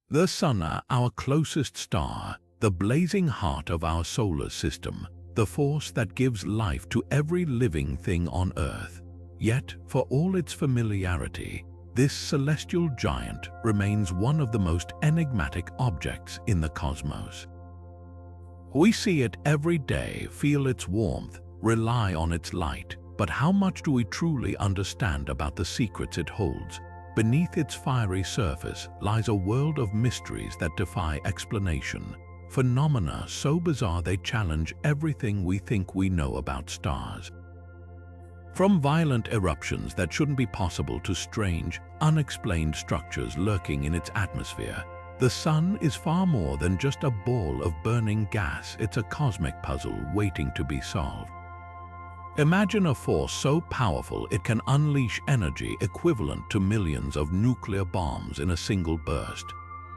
The Sun, our closest star, the blazing heart of our solar system, the force that gives life to every living thing on Earth. Yet, for all its familiarity, this celestial giant remains one of the most enigmatic objects in the cosmos. We see it every day, feel its warmth, rely on its light, but how much do we truly understand about the secrets it holds? Beneath its fiery surface lies a world of mysteries that defy explanation, phenomena so bizarre they challenge everything we think we know about stars. From violent eruptions that shouldn't be possible to strange, unexplained structures lurking in its atmosphere, the Sun is far more than just a ball of burning gas. It's a cosmic puzzle waiting to be solved. Imagine a force so powerful it can unleash energy equivalent to millions of nuclear bombs in a single burst.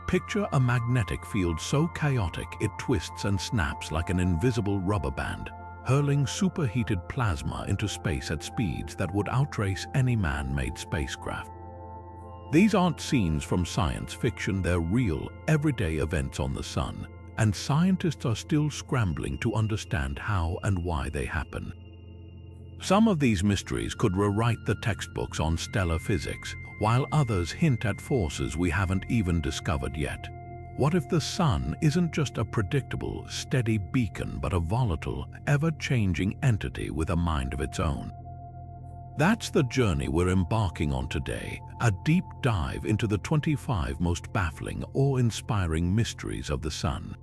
Picture a magnetic field so chaotic it twists and snaps like an invisible rubber band, hurling superheated plasma into space at speeds that would outrace any man-made spacecraft. These aren't scenes from science fiction, they're real, everyday events on the Sun, and scientists are still scrambling to understand how and why they happen. Some of these mysteries could rewrite the textbooks on stellar physics, while others hint at forces we haven't even discovered yet. What if the Sun isn't just a predictable, steady beacon, but a volatile, ever-changing entity with a mind of its own? That's the journey we're embarking on today, a deep dive into the 25 most baffling, awe-inspiring mysteries of the Sun.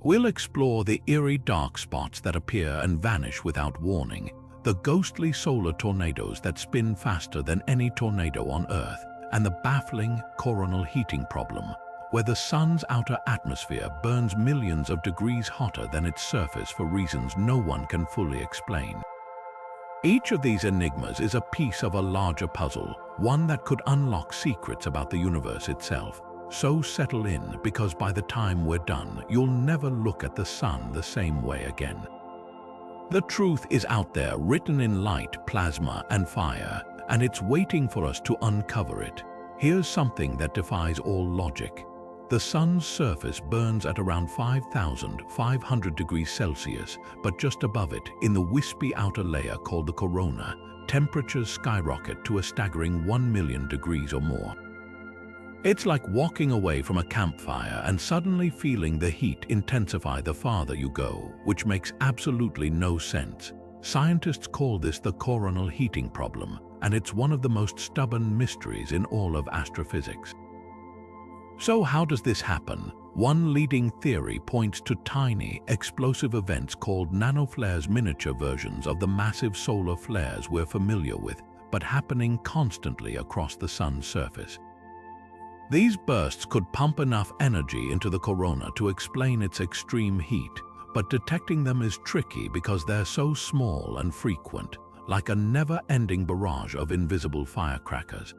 We'll explore the eerie dark spots that appear and vanish without warning, the ghostly solar tornadoes that spin faster than any tornado on Earth, and the baffling coronal heating problem, where the Sun's outer atmosphere burns millions of degrees hotter than its surface for reasons no one can fully explain. Each of these enigmas is a piece of a larger puzzle, one that could unlock secrets about the universe itself. So settle in, because by the time we're done, you'll never look at the Sun the same way again. The truth is out there, written in light, plasma, and fire, and it's waiting for us to uncover it. Here's something that defies all logic. The Sun's surface burns at around 5,500 degrees Celsius, but just above it, in the wispy outer layer called the corona, temperatures skyrocket to a staggering 1 million degrees or more. It's like walking away from a campfire and suddenly feeling the heat intensify the farther you go, which makes absolutely no sense. Scientists call this the coronal heating problem, and it's one of the most stubborn mysteries in all of astrophysics. So how does this happen? One leading theory points to tiny, explosive events called nanoflares, miniature versions of the massive solar flares we're familiar with, but happening constantly across the Sun's surface. These bursts could pump enough energy into the corona to explain its extreme heat, but detecting them is tricky because they're so small and frequent, like a never-ending barrage of invisible firecrackers.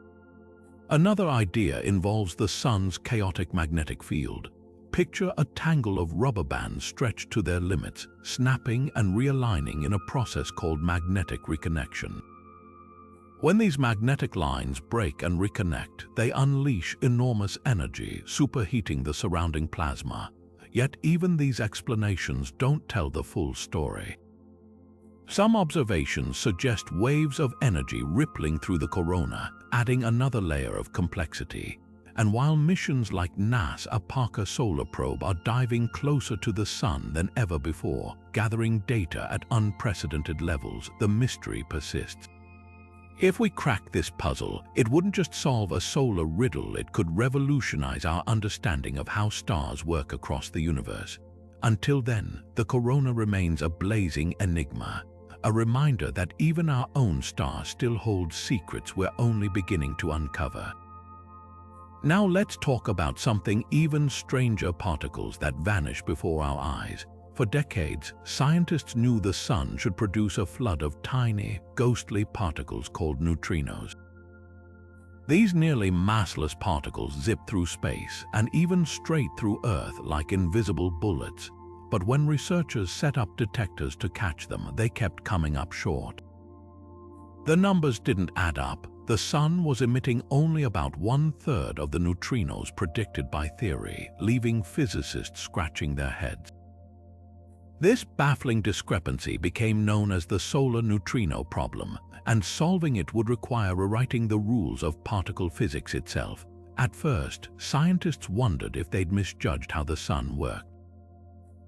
Another idea involves the Sun's chaotic magnetic field. Picture a tangle of rubber bands stretched to their limits, snapping and realigning in a process called magnetic reconnection. When these magnetic lines break and reconnect, they unleash enormous energy, superheating the surrounding plasma. Yet even these explanations don't tell the full story. Some observations suggest waves of energy rippling through the corona, adding another layer of complexity. And while missions like NASA's Parker Solar Probe are diving closer to the Sun than ever before, gathering data at unprecedented levels, the mystery persists. If we crack this puzzle, it wouldn't just solve a solar riddle, it could revolutionize our understanding of how stars work across the universe. Until then, the corona remains a blazing enigma, a reminder that even our own star still holds secrets we're only beginning to uncover. Now let's talk about something even stranger: particles that vanish before our eyes. For decades, scientists knew the Sun should produce a flood of tiny, ghostly particles called neutrinos. These nearly massless particles zip through space and even straight through Earth like invisible bullets. But when researchers set up detectors to catch them, they kept coming up short. The numbers didn't add up. the Sun was emitting only about 1/3 of the neutrinos predicted by theory, leaving physicists scratching their heads. This baffling discrepancy became known as the solar neutrino problem, and solving it would require rewriting the rules of particle physics itself. At first, scientists wondered if they'd misjudged how the Sun worked.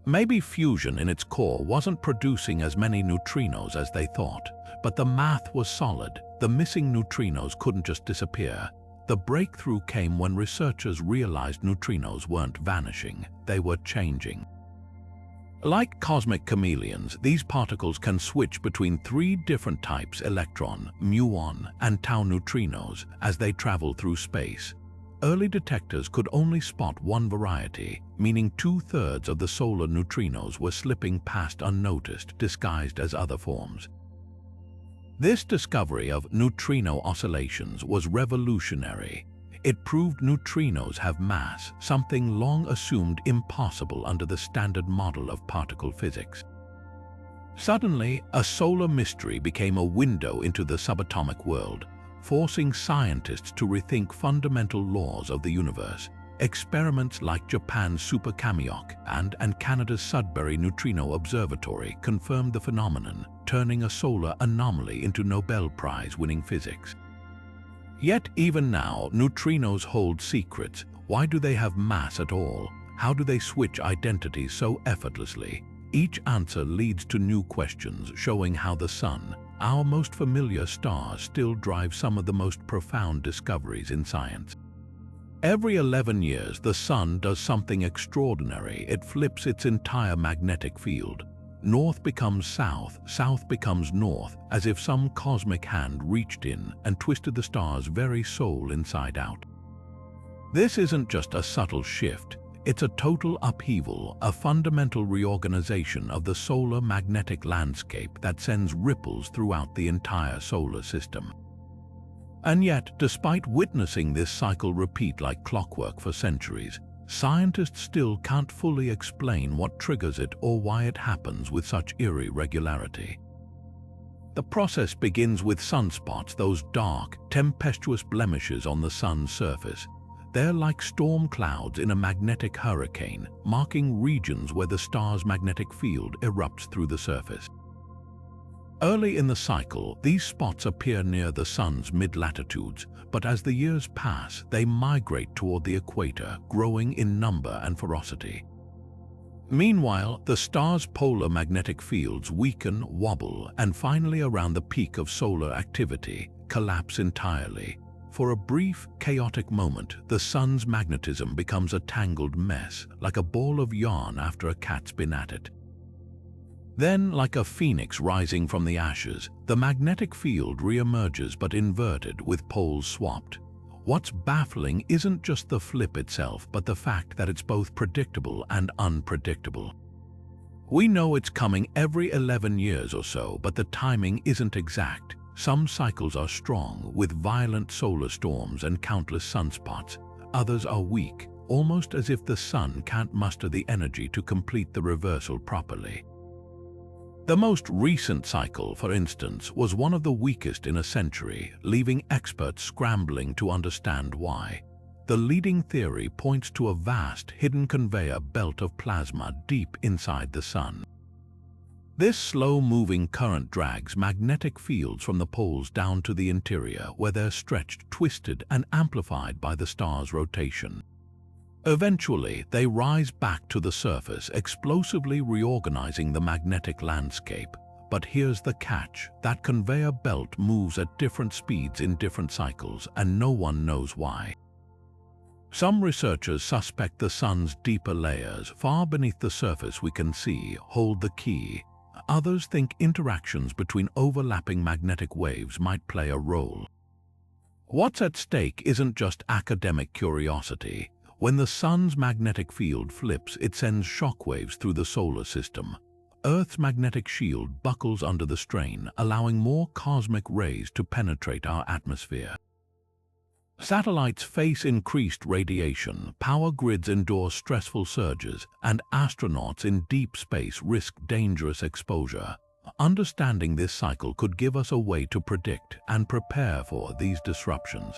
Maybe fusion in its core wasn't producing as many neutrinos as they thought, but the math was solid. The missing neutrinos couldn't just disappear. The breakthrough came when researchers realized neutrinos weren't vanishing, they were changing. Like cosmic chameleons, these particles can switch between 3 different types: electron, muon, and tau neutrinos as they travel through space. Early detectors could only spot one variety, meaning 2/3 of the solar neutrinos were slipping past unnoticed, disguised as other forms. This discovery of neutrino oscillations was revolutionary. It proved neutrinos have mass, something long assumed impossible under the standard model of particle physics. Suddenly, a solar mystery became a window into the subatomic world, forcing scientists to rethink fundamental laws of the universe. Experiments like Japan's Super Kamiok and Canada's Sudbury Neutrino Observatory confirmed the phenomenon, turning a solar anomaly into Nobel Prize-winning physics. Yet even now, neutrinos hold secrets. Why do they have mass at all? How do they switch identities so effortlessly? Each answer leads to new questions, showing how the Sun, our most familiar star, still drives some of the most profound discoveries in science. Every 11 years, the Sun does something extraordinary. It flips its entire magnetic field. North becomes south, south becomes north, as if some cosmic hand reached in and twisted the star's very soul inside out. This isn't just a subtle shift. It's a total upheaval, a fundamental reorganization of the solar magnetic landscape that sends ripples throughout the entire solar system. And yet, despite witnessing this cycle repeat like clockwork for centuries, scientists still can't fully explain what triggers it or why it happens with such eerie regularity. The process begins with sunspots, those dark, tempestuous blemishes on the Sun's surface. They're like storm clouds in a magnetic hurricane, marking regions where the star's magnetic field erupts through the surface. Early in the cycle, these spots appear near the Sun's mid-latitudes, but as the years pass, they migrate toward the equator, growing in number and ferocity. Meanwhile, the star's polar magnetic fields weaken, wobble, and finally, around the peak of solar activity, collapse entirely. For a brief, chaotic moment, the Sun's magnetism becomes a tangled mess, like a ball of yarn after a cat's been at it. Then, like a phoenix rising from the ashes, the magnetic field re-emerges but inverted, with poles swapped. What's baffling isn't just the flip itself, but the fact that it's both predictable and unpredictable. We know it's coming every 11 years or so, but the timing isn't exact. Some cycles are strong, with violent solar storms and countless sunspots. Others are weak, almost as if the Sun can't muster the energy to complete the reversal properly. The most recent cycle, for instance, was one of the weakest in a century, leaving experts scrambling to understand why. The leading theory points to a vast, hidden conveyor belt of plasma deep inside the Sun. This slow-moving current drags magnetic fields from the poles down to the interior, where they're stretched, twisted, and amplified by the star's rotation. Eventually, they rise back to the surface, explosively reorganizing the magnetic landscape. But here's the catch: that conveyor belt moves at different speeds in different cycles, and no one knows why. Some researchers suspect the Sun's deeper layers, far beneath the surface we can see, hold the key. Others think interactions between overlapping magnetic waves might play a role. What's at stake isn't just academic curiosity. When the Sun's magnetic field flips, it sends shockwaves through the solar system. Earth's magnetic shield buckles under the strain, allowing more cosmic rays to penetrate our atmosphere. Satellites face increased radiation, power grids endure stressful surges, and astronauts in deep space risk dangerous exposure. Understanding this cycle could give us a way to predict and prepare for these disruptions.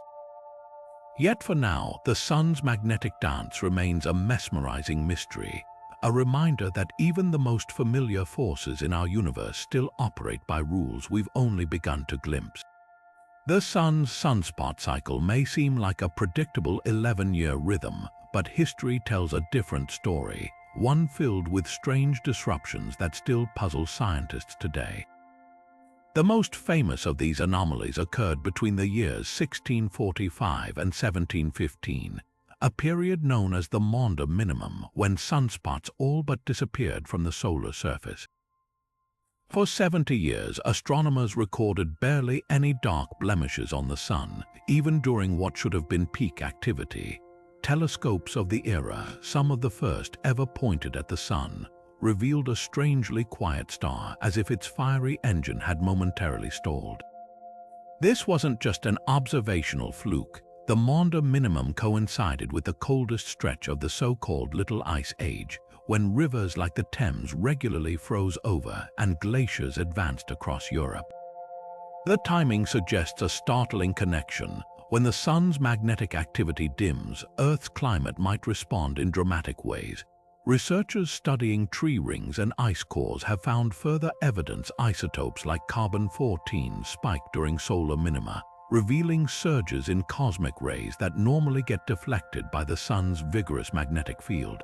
Yet for now, the sun's magnetic dance remains a mesmerizing mystery, a reminder that even the most familiar forces in our universe still operate by rules we've only begun to glimpse. The sun's sunspot cycle may seem like a predictable 11-year rhythm, but history tells a different story, one filled with strange disruptions that still puzzle scientists today. The most famous of these anomalies occurred between the years 1645 and 1715, a period known as the Maunder minimum, when sunspots all but disappeared from the solar surface. For 70 years, astronomers recorded barely any dark blemishes on the sun, even during what should have been peak activity. Telescopes of the era, some of the first ever pointed at the sun, revealed a strangely quiet star, as if its fiery engine had momentarily stalled. This wasn't just an observational fluke. The Maunder minimum coincided with the coldest stretch of the so-called Little Ice Age, when rivers like the Thames regularly froze over and glaciers advanced across Europe. The timing suggests a startling connection. When the sun's magnetic activity dims, Earth's climate might respond in dramatic ways. Researchers studying tree rings and ice cores have found further evidence isotopes like carbon-14 spike during solar minima, revealing surges in cosmic rays that normally get deflected by the sun's vigorous magnetic field.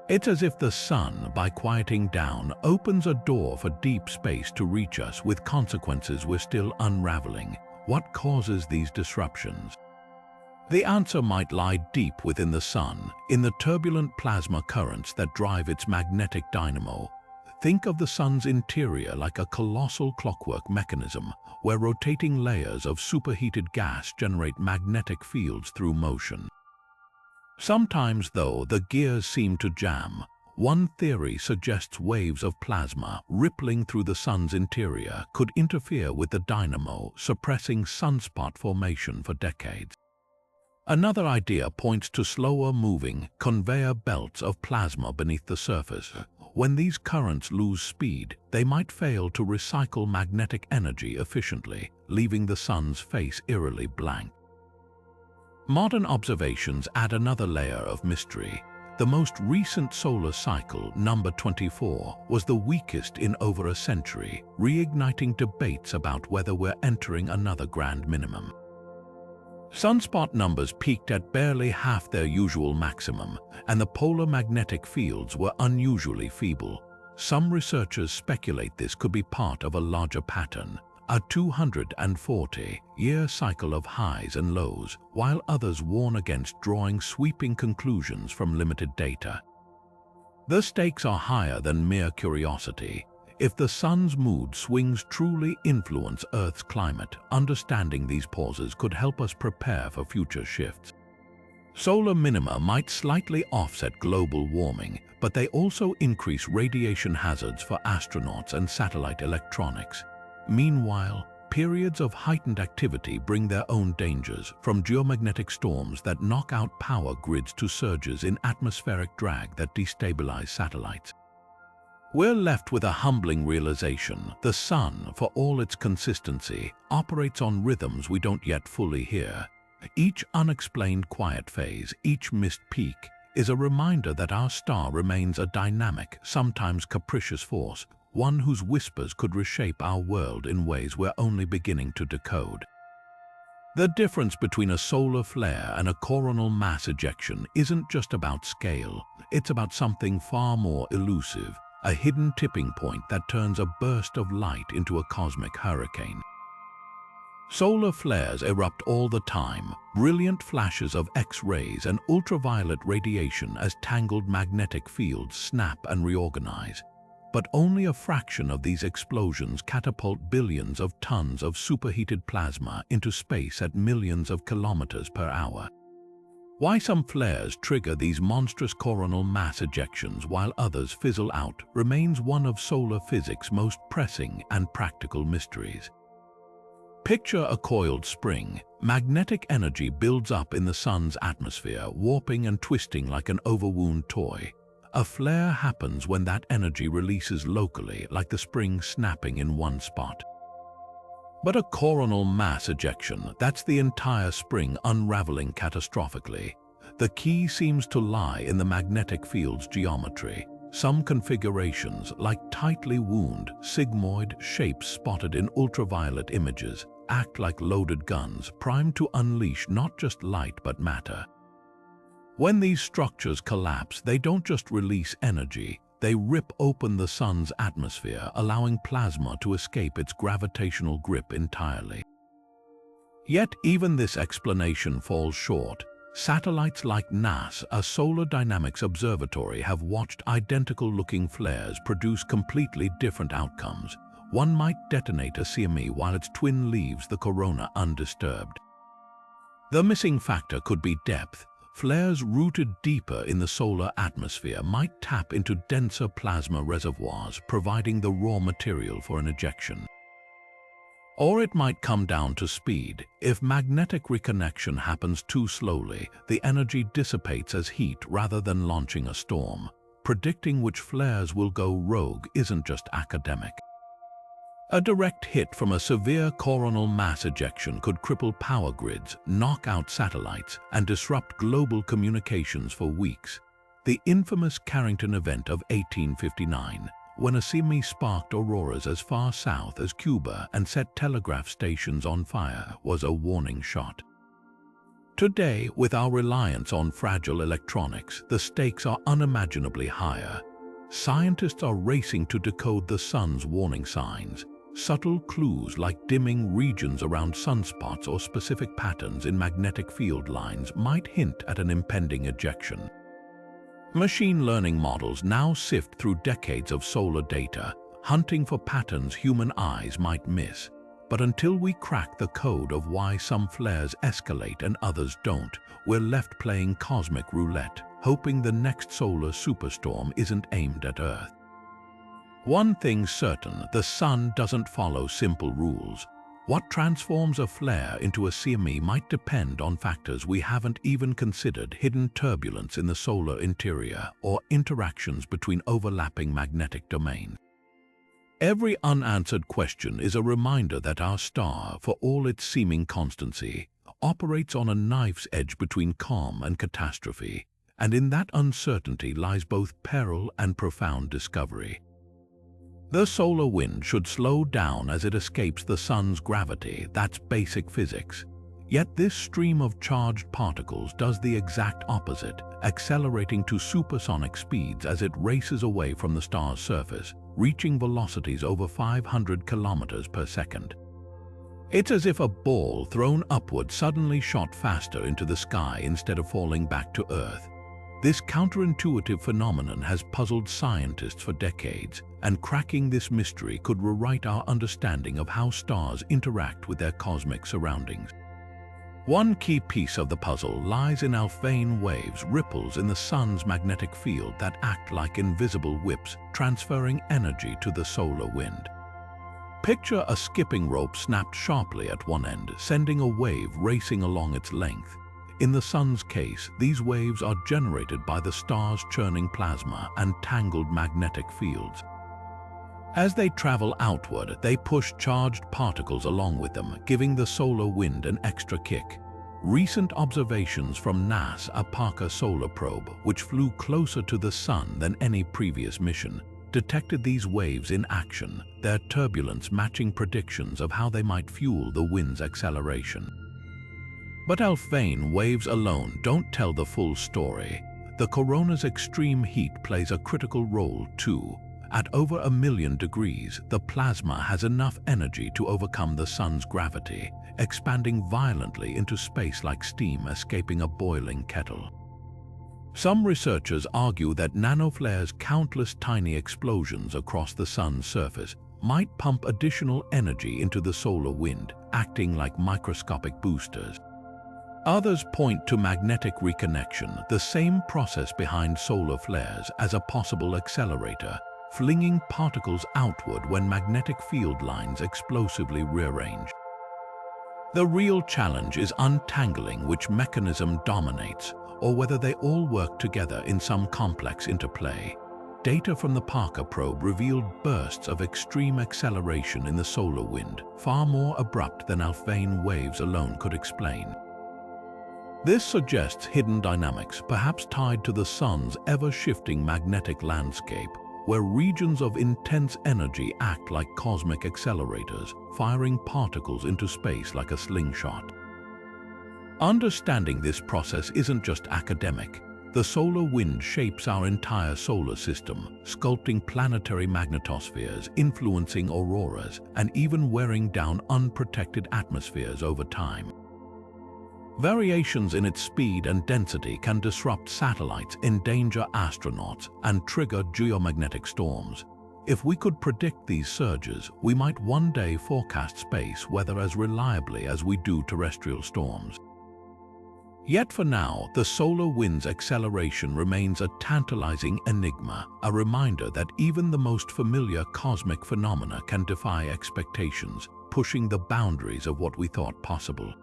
It's as if the sun, by quieting down, opens a door for deep space to reach us with consequences we're still unraveling. What causes these disruptions? The answer might lie deep within the sun, in the turbulent plasma currents that drive its magnetic dynamo. Think of the sun's interior like a colossal clockwork mechanism, where rotating layers of superheated gas generate magnetic fields through motion. Sometimes, though, the gears seem to jam. One theory suggests waves of plasma rippling through the sun's interior could interfere with the dynamo, suppressing sunspot formation for decades. Another idea points to slower-moving conveyor belts of plasma beneath the surface. When these currents lose speed, they might fail to recycle magnetic energy efficiently, leaving the sun's face eerily blank. Modern observations add another layer of mystery. The most recent solar cycle, number 24, was the weakest in over a century, reigniting debates about whether we're entering another grand minimum. Sunspot numbers peaked at barely half their usual maximum, and the polar magnetic fields were unusually feeble. Some researchers speculate this could be part of a larger pattern, a 240-year cycle of highs and lows, while others warn against drawing sweeping conclusions from limited data. The stakes are higher than mere curiosity. If the sun's mood swings truly influence Earth's climate, understanding these pauses could help us prepare for future shifts. Solar minima might slightly offset global warming, but they also increase radiation hazards for astronauts and satellite electronics. Meanwhile, periods of heightened activity bring their own dangers, from geomagnetic storms that knock out power grids to surges in atmospheric drag that destabilize satellites. We're left with a humbling realization: the sun, for all its consistency, operates on rhythms we don't yet fully hear. Each unexplained quiet phase, each missed peak, is a reminder that our star remains a dynamic, sometimes capricious force, one whose whispers could reshape our world in ways we're only beginning to decode. The difference between a solar flare and a coronal mass ejection isn't just about scale, it's about something far more elusive. A hidden tipping point that turns a burst of light into a cosmic hurricane. Solar flares erupt all the time, brilliant flashes of X-rays and ultraviolet radiation as tangled magnetic fields snap and reorganize. But only a fraction of these explosions catapult billions of tons of superheated plasma into space at millions of kilometers per hour. Why some flares trigger these monstrous coronal mass ejections while others fizzle out remains one of solar physics' most pressing and practical mysteries. Picture a coiled spring. Magnetic energy builds up in the sun's atmosphere, warping and twisting like an overwound toy. A flare happens when that energy releases locally, like the spring snapping in one spot. But a coronal mass ejection, that's the entire spring unraveling catastrophically. The key seems to lie in the magnetic field's geometry. Some configurations, like tightly wound, sigmoid shapes spotted in ultraviolet images, act like loaded guns, primed to unleash not just light but matter. When these structures collapse, they don't just release energy, they rip open the sun's atmosphere, allowing plasma to escape its gravitational grip entirely. Yet even this explanation falls short. Satellites like NASA's Solar Dynamics Observatory have watched identical-looking flares produce completely different outcomes. One might detonate a CME while its twin leaves the corona undisturbed. The missing factor could be depth. Flares rooted deeper in the solar atmosphere might tap into denser plasma reservoirs, providing the raw material for an ejection. Or it might come down to speed. If magnetic reconnection happens too slowly, the energy dissipates as heat rather than launching a storm. Predicting which flares will go rogue isn't just academic. A direct hit from a severe coronal mass ejection could cripple power grids, knock out satellites, and disrupt global communications for weeks. The infamous Carrington event of 1859, when a CME sparked auroras as far south as Cuba and set telegraph stations on fire, was a warning shot. Today, with our reliance on fragile electronics, the stakes are unimaginably higher. Scientists are racing to decode the sun's warning signs. Subtle clues like dimming regions around sunspots or specific patterns in magnetic field lines might hint at an impending ejection. Machine learning models now sift through decades of solar data, hunting for patterns human eyes might miss. But until we crack the code of why some flares escalate and others don't, we're left playing cosmic roulette, hoping the next solar superstorm isn't aimed at Earth. One thing's certain, the sun doesn't follow simple rules. What transforms a flare into a CME might depend on factors we haven't even considered: hidden turbulence in the solar interior or interactions between overlapping magnetic domains. Every unanswered question is a reminder that our star, for all its seeming constancy, operates on a knife's edge between calm and catastrophe, and in that uncertainty lies both peril and profound discovery. The solar wind should slow down as it escapes the sun's gravity. That's basic physics. Yet this stream of charged particles does the exact opposite, accelerating to supersonic speeds as it races away from the star's surface, reaching velocities over 500 kilometers per second. It's as if a ball thrown upward suddenly shot faster into the sky instead of falling back to Earth. This counterintuitive phenomenon has puzzled scientists for decades, and cracking this mystery could rewrite our understanding of how stars interact with their cosmic surroundings. One key piece of the puzzle lies in Alfvén waves, ripples in the sun's magnetic field that act like invisible whips, transferring energy to the solar wind. Picture a skipping rope snapped sharply at one end, sending a wave racing along its length. In the sun's case, these waves are generated by the star's churning plasma and tangled magnetic fields. As they travel outward, they push charged particles along with them, giving the solar wind an extra kick. Recent observations from NASA's Parker solar probe, which flew closer to the sun than any previous mission, detected these waves in action, their turbulence matching predictions of how they might fuel the wind's acceleration. But Alfvén waves alone don't tell the full story. The corona's extreme heat plays a critical role too. At over 1 million degrees, the plasma has enough energy to overcome the sun's gravity, expanding violently into space like steam escaping a boiling kettle. Some researchers argue that nanoflares' countless tiny explosions across the sun's surface might pump additional energy into the solar wind, acting like microscopic boosters. Others point to magnetic reconnection, the same process behind solar flares, as a possible accelerator, flinging particles outward when magnetic field lines explosively rearrange. The real challenge is untangling which mechanism dominates, or whether they all work together in some complex interplay. Data from the Parker probe revealed bursts of extreme acceleration in the solar wind, far more abrupt than Alfvén waves alone could explain. This suggests hidden dynamics, perhaps tied to the sun's ever-shifting magnetic landscape, where regions of intense energy act like cosmic accelerators, firing particles into space like a slingshot. Understanding this process isn't just academic. The solar wind shapes our entire solar system, sculpting planetary magnetospheres, influencing auroras, and even wearing down unprotected atmospheres over time. Variations in its speed and density can disrupt satellites, endanger astronauts, and trigger geomagnetic storms. If we could predict these surges, we might one day forecast space weather as reliably as we do terrestrial storms. Yet for now, the solar wind's acceleration remains a tantalizing enigma, a reminder that even the most familiar cosmic phenomena can defy expectations, pushing the boundaries of what we thought possible.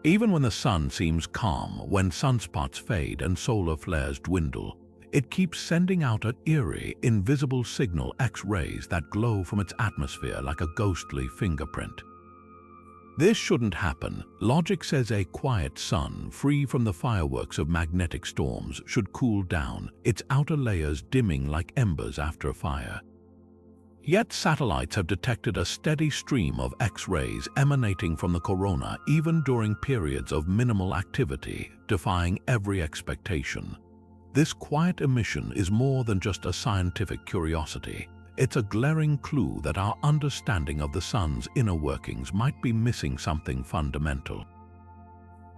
Even when the sun seems calm, when sunspots fade and solar flares dwindle, it keeps sending out an eerie, invisible signal, X-rays that glow from its atmosphere like a ghostly fingerprint. This shouldn't happen. Logic says a quiet sun, free from the fireworks of magnetic storms, should cool down, its outer layers dimming like embers after a fire. Yet satellites have detected a steady stream of X-rays emanating from the corona even during periods of minimal activity, defying every expectation. This quiet emission is more than just a scientific curiosity. It's a glaring clue that our understanding of the sun's inner workings might be missing something fundamental.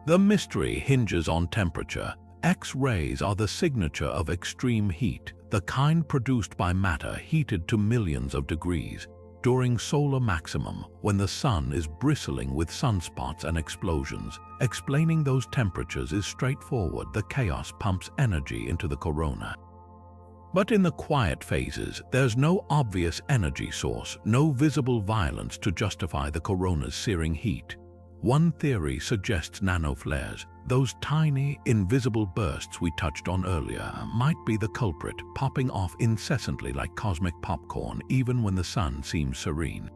The mystery hinges on temperature. X-rays are the signature of extreme heat, the kind produced by matter heated to millions of degrees. During solar maximum, when the sun is bristling with sunspots and explosions, explaining those temperatures is straightforward. The chaos pumps energy into the corona. But in the quiet phases, there's no obvious energy source, no visible violence to justify the corona's searing heat. One theory suggests nanoflares. Those tiny, invisible bursts we touched on earlier might be the culprit, popping off incessantly like cosmic popcorn even when the sun seems serene.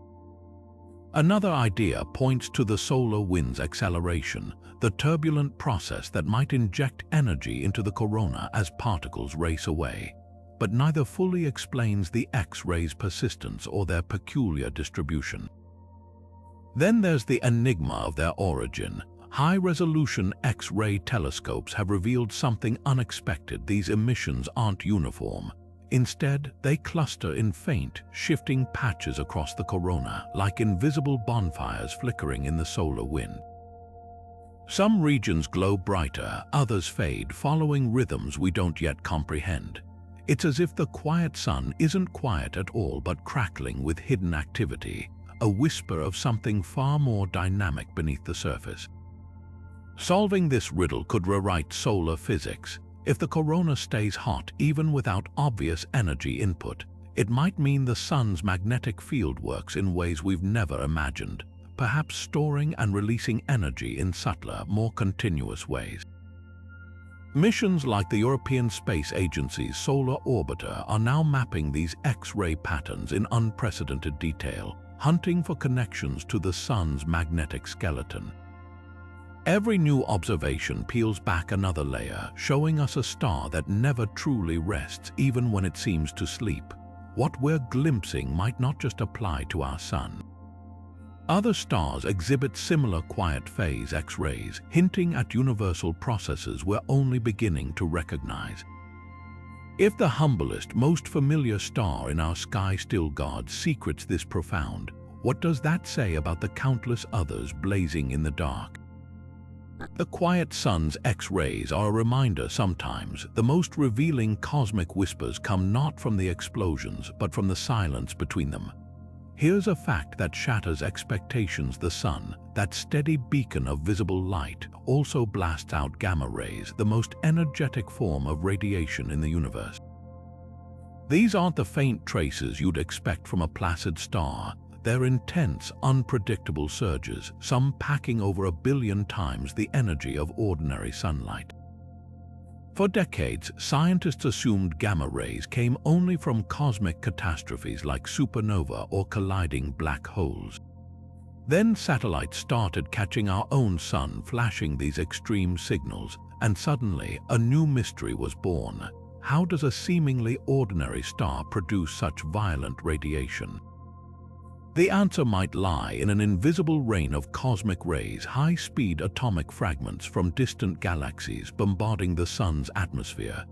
Another idea points to the solar wind's acceleration, the turbulent process that might inject energy into the corona as particles race away. But neither fully explains the X-rays' persistence or their peculiar distribution. Then there's the enigma of their origin. High-resolution X-ray telescopes have revealed something unexpected. These emissions aren't uniform. Instead, they cluster in faint, shifting patches across the corona, like invisible bonfires flickering in the solar wind. Some regions glow brighter, others fade, following rhythms we don't yet comprehend. It's as if the quiet sun isn't quiet at all but crackling with hidden activity, a whisper of something far more dynamic beneath the surface. Solving this riddle could rewrite solar physics. If the corona stays hot even without obvious energy input, it might mean the sun's magnetic field works in ways we've never imagined, perhaps storing and releasing energy in subtler, more continuous ways. Missions like the European Space Agency's Solar Orbiter are now mapping these X-ray patterns in unprecedented detail, hunting for connections to the sun's magnetic skeleton. Every new observation peels back another layer, showing us a star that never truly rests even when it seems to sleep. What we're glimpsing might not just apply to our sun. Other stars exhibit similar quiet phase X-rays, hinting at universal processes we're only beginning to recognize. If the humblest, most familiar star in our sky still guards secrets this profound, what does that say about the countless others blazing in the dark? The quiet sun's X-rays are a reminder sometimes the most revealing cosmic whispers come not from the explosions but from the silence between them. Here's a fact that shatters expectations. The sun, that steady beacon of visible light, also blasts out gamma rays, the most energetic form of radiation in the universe. These aren't the faint traces you'd expect from a placid star. They're intense, unpredictable surges, some packing over 1 billion times the energy of ordinary sunlight. For decades, scientists assumed gamma rays came only from cosmic catastrophes like supernova or colliding black holes. Then satellites started catching our own sun flashing these extreme signals, and suddenly a new mystery was born. How does a seemingly ordinary star produce such violent radiation? The answer might lie in an invisible rain of cosmic rays, high-speed atomic fragments from distant galaxies bombarding the sun's atmosphere.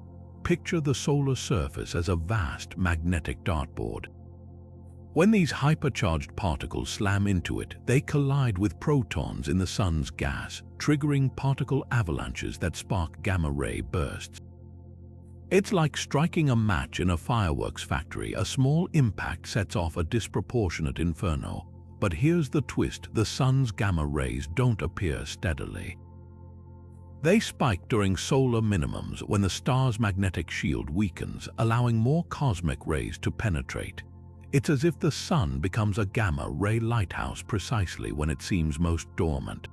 Picture the solar surface as a vast magnetic dartboard. When these hypercharged particles slam into it, they collide with protons in the sun's gas, triggering particle avalanches that spark gamma-ray bursts. It's like striking a match in a fireworks factory. A small impact sets off a disproportionate inferno. But here's the twist: the sun's gamma rays don't appear steadily. They spike during solar minimums when the star's magnetic shield weakens, allowing more cosmic rays to penetrate. It's as if the sun becomes a gamma-ray lighthouse precisely when it seems most dormant.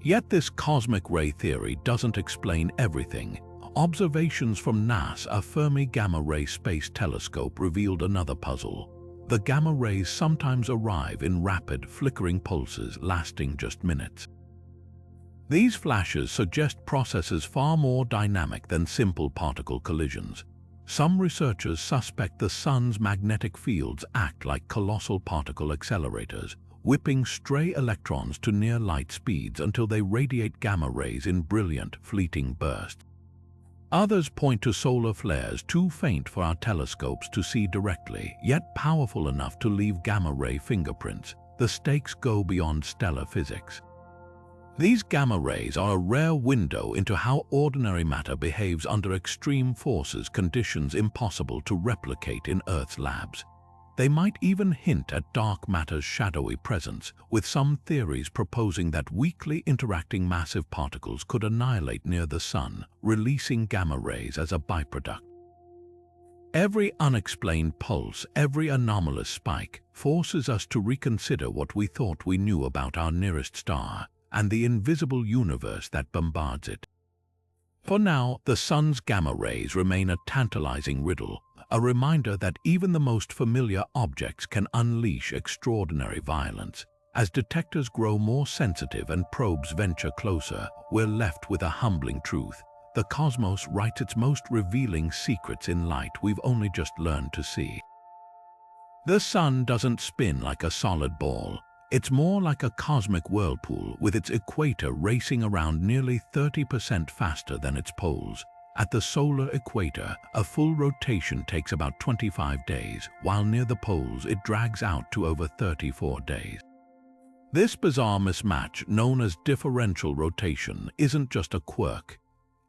Yet this cosmic ray theory doesn't explain everything. Observations from NASA's Fermi Gamma Ray Space Telescope revealed another puzzle. The gamma rays sometimes arrive in rapid, flickering pulses lasting just minutes. These flashes suggest processes far more dynamic than simple particle collisions. Some researchers suspect the sun's magnetic fields act like colossal particle accelerators, whipping stray electrons to near-light speeds until they radiate gamma rays in brilliant, fleeting bursts. Others point to solar flares too faint for our telescopes to see directly, yet powerful enough to leave gamma-ray fingerprints. The stakes go beyond stellar physics. These gamma rays are a rare window into how ordinary matter behaves under extreme forces, conditions impossible to replicate in Earth's labs. They might even hint at dark matter's shadowy presence, with some theories proposing that weakly interacting massive particles could annihilate near the sun, releasing gamma rays as a byproduct. Every unexplained pulse, every anomalous spike, forces us to reconsider what we thought we knew about our nearest star and the invisible universe that bombards it. For now, the sun's gamma rays remain a tantalizing riddle, a reminder that even the most familiar objects can unleash extraordinary violence. As detectors grow more sensitive and probes venture closer, we're left with a humbling truth. The cosmos writes its most revealing secrets in light we've only just learned to see. The sun doesn't spin like a solid ball. It's more like a cosmic whirlpool, with its equator racing around nearly 30% faster than its poles. At the solar equator, a full rotation takes about 25 days, while near the poles it drags out to over 34 days. This bizarre mismatch, known as differential rotation, isn't just a quirk.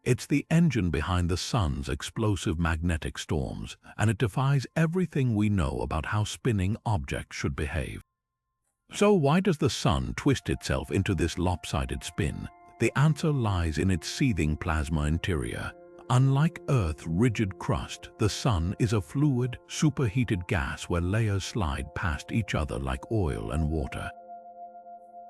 It's the engine behind the sun's explosive magnetic storms, and it defies everything we know about how spinning objects should behave. So why does the sun twist itself into this lopsided spin? The answer lies in its seething plasma interior. Unlike Earth's rigid crust, the sun is a fluid, superheated gas where layers slide past each other like oil and water.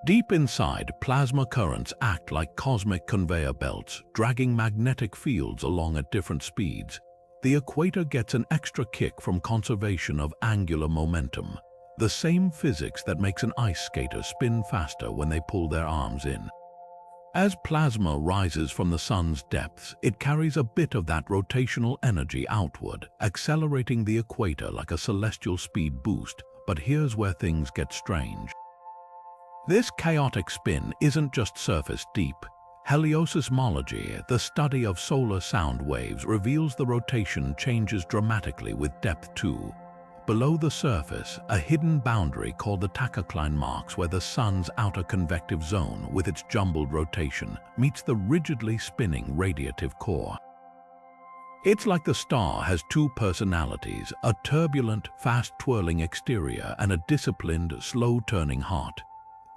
Deep inside, plasma currents act like cosmic conveyor belts, dragging magnetic fields along at different speeds. The equator gets an extra kick from conservation of angular momentum, the same physics that makes an ice skater spin faster when they pull their arms in. As plasma rises from the sun's depths, it carries a bit of that rotational energy outward, accelerating the equator like a celestial speed boost. But here's where things get strange. This chaotic spin isn't just surface deep. Heliosismology, the study of solar sound waves, reveals the rotation changes dramatically with depth too. Below the surface, a hidden boundary called the tachocline marks where the sun's outer convective zone, with its jumbled rotation, meets the rigidly spinning radiative core. It's like the star has two personalities, a turbulent, fast-twirling exterior and a disciplined, slow-turning heart.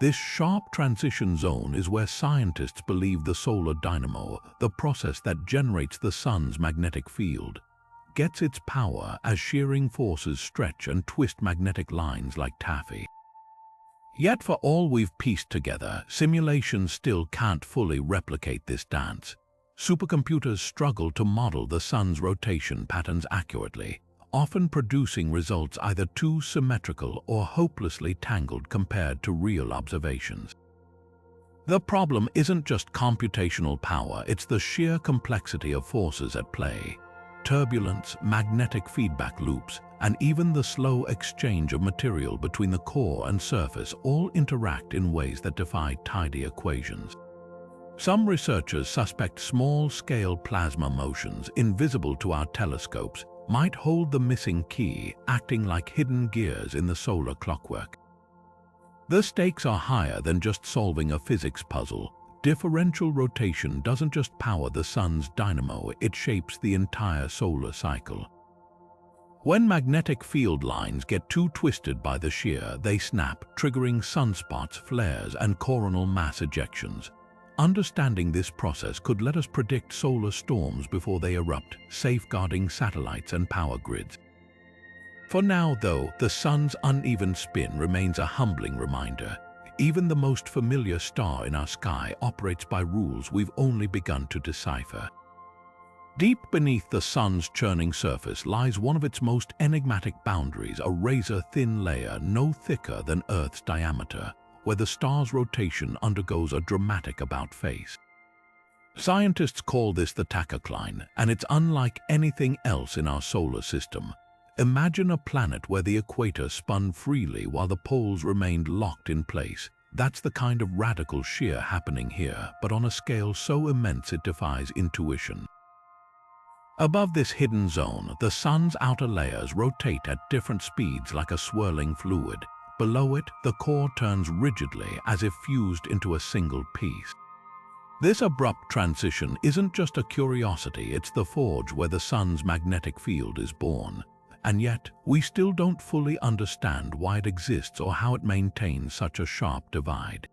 This sharp transition zone is where scientists believe the solar dynamo, the process that generates the sun's magnetic field, gets its power as shearing forces stretch and twist magnetic lines like taffy. Yet for all we've pieced together, simulations still can't fully replicate this dance. Supercomputers struggle to model the sun's rotation patterns accurately, often producing results either too symmetrical or hopelessly tangled compared to real observations. The problem isn't just computational power, it's the sheer complexity of forces at play. Turbulence, magnetic feedback loops, and even the slow exchange of material between the core and surface all interact in ways that defy tidy equations. Some researchers suspect small-scale plasma motions, invisible to our telescopes, might hold the missing key, acting like hidden gears in the solar clockwork. The stakes are higher than just solving a physics puzzle. Differential rotation doesn't just power the sun's dynamo, it shapes the entire solar cycle. When magnetic field lines get too twisted by the shear, they snap, triggering sunspots, flares, and coronal mass ejections. Understanding this process could let us predict solar storms before they erupt, safeguarding satellites and power grids. For now, though, the sun's uneven spin remains a humbling reminder. Even the most familiar star in our sky operates by rules we've only begun to decipher. Deep beneath the sun's churning surface lies one of its most enigmatic boundaries, a razor-thin layer no thicker than Earth's diameter, where the star's rotation undergoes a dramatic about-face. Scientists call this the tachocline, and it's unlike anything else in our solar system. Imagine a planet where the equator spun freely while the poles remained locked in place. That's the kind of radical shear happening here, but on a scale so immense it defies intuition. Above this hidden zone, the sun's outer layers rotate at different speeds like a swirling fluid. Below it, the core turns rigidly as if fused into a single piece. This abrupt transition isn't just a curiosity, it's the forge where the sun's magnetic field is born. And yet, we still don't fully understand why it exists or how it maintains such a sharp divide.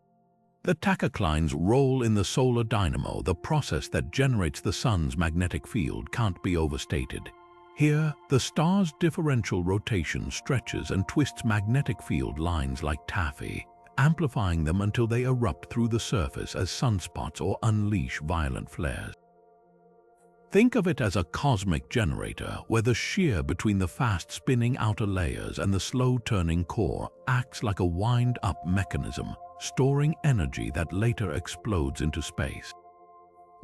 The tachocline's role in the solar dynamo, the process that generates the sun's magnetic field, can't be overstated. Here, the star's differential rotation stretches and twists magnetic field lines like taffy, amplifying them until they erupt through the surface as sunspots or unleash violent flares. Think of it as a cosmic generator, where the shear between the fast-spinning outer layers and the slow-turning core acts like a wind-up mechanism, storing energy that later explodes into space.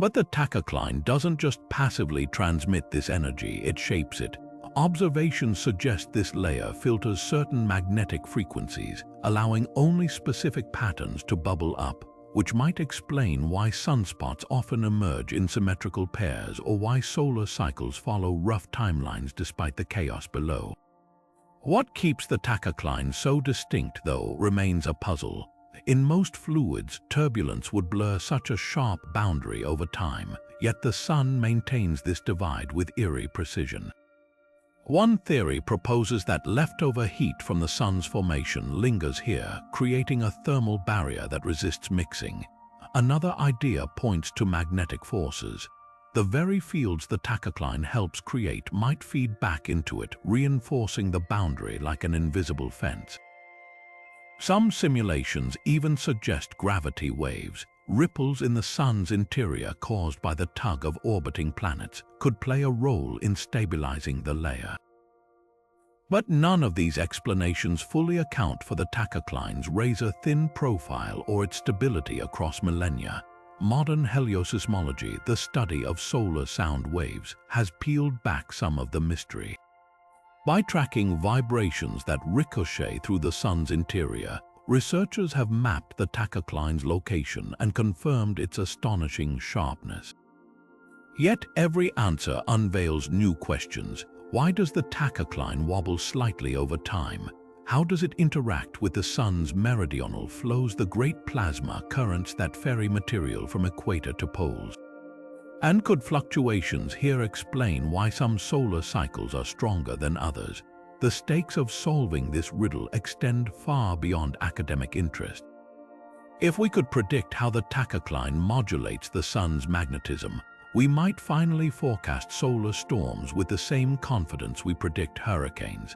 But the tachocline doesn't just passively transmit this energy, it shapes it. Observations suggest this layer filters certain magnetic frequencies, allowing only specific patterns to bubble up, which might explain why sunspots often emerge in symmetrical pairs or why solar cycles follow rough timelines despite the chaos below. What keeps the tachocline so distinct, though, remains a puzzle. In most fluids, turbulence would blur such a sharp boundary over time, yet the sun maintains this divide with eerie precision. One theory proposes that leftover heat from the sun's formation lingers here, creating a thermal barrier that resists mixing. Another idea points to magnetic forces. The very fields the tachocline helps create might feed back into it, reinforcing the boundary like an invisible fence. Some simulations even suggest gravity waves. Ripples in the sun's interior caused by the tug of orbiting planets could play a role in stabilizing the layer. But none of these explanations fully account for the tachocline's razor-thin profile or its stability across millennia. Modern heliosismology, the study of solar sound waves, has peeled back some of the mystery. By tracking vibrations that ricochet through the sun's interior, researchers have mapped the tachocline's location and confirmed its astonishing sharpness. Yet every answer unveils new questions. Why does the tachocline wobble slightly over time? How does it interact with the sun's meridional flows, the great plasma currents that ferry material from equator to poles? And could fluctuations here explain why some solar cycles are stronger than others? The stakes of solving this riddle extend far beyond academic interest. If we could predict how the tachocline modulates the sun's magnetism, we might finally forecast solar storms with the same confidence we predict hurricanes.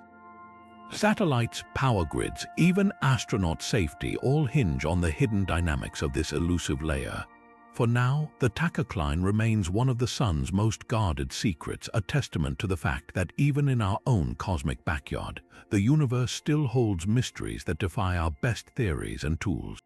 Satellites, power grids, even astronaut safety all hinge on the hidden dynamics of this elusive layer. For now, the tachocline remains one of the Sun's most guarded secrets, a testament to the fact that even in our own cosmic backyard, the universe still holds mysteries that defy our best theories and tools.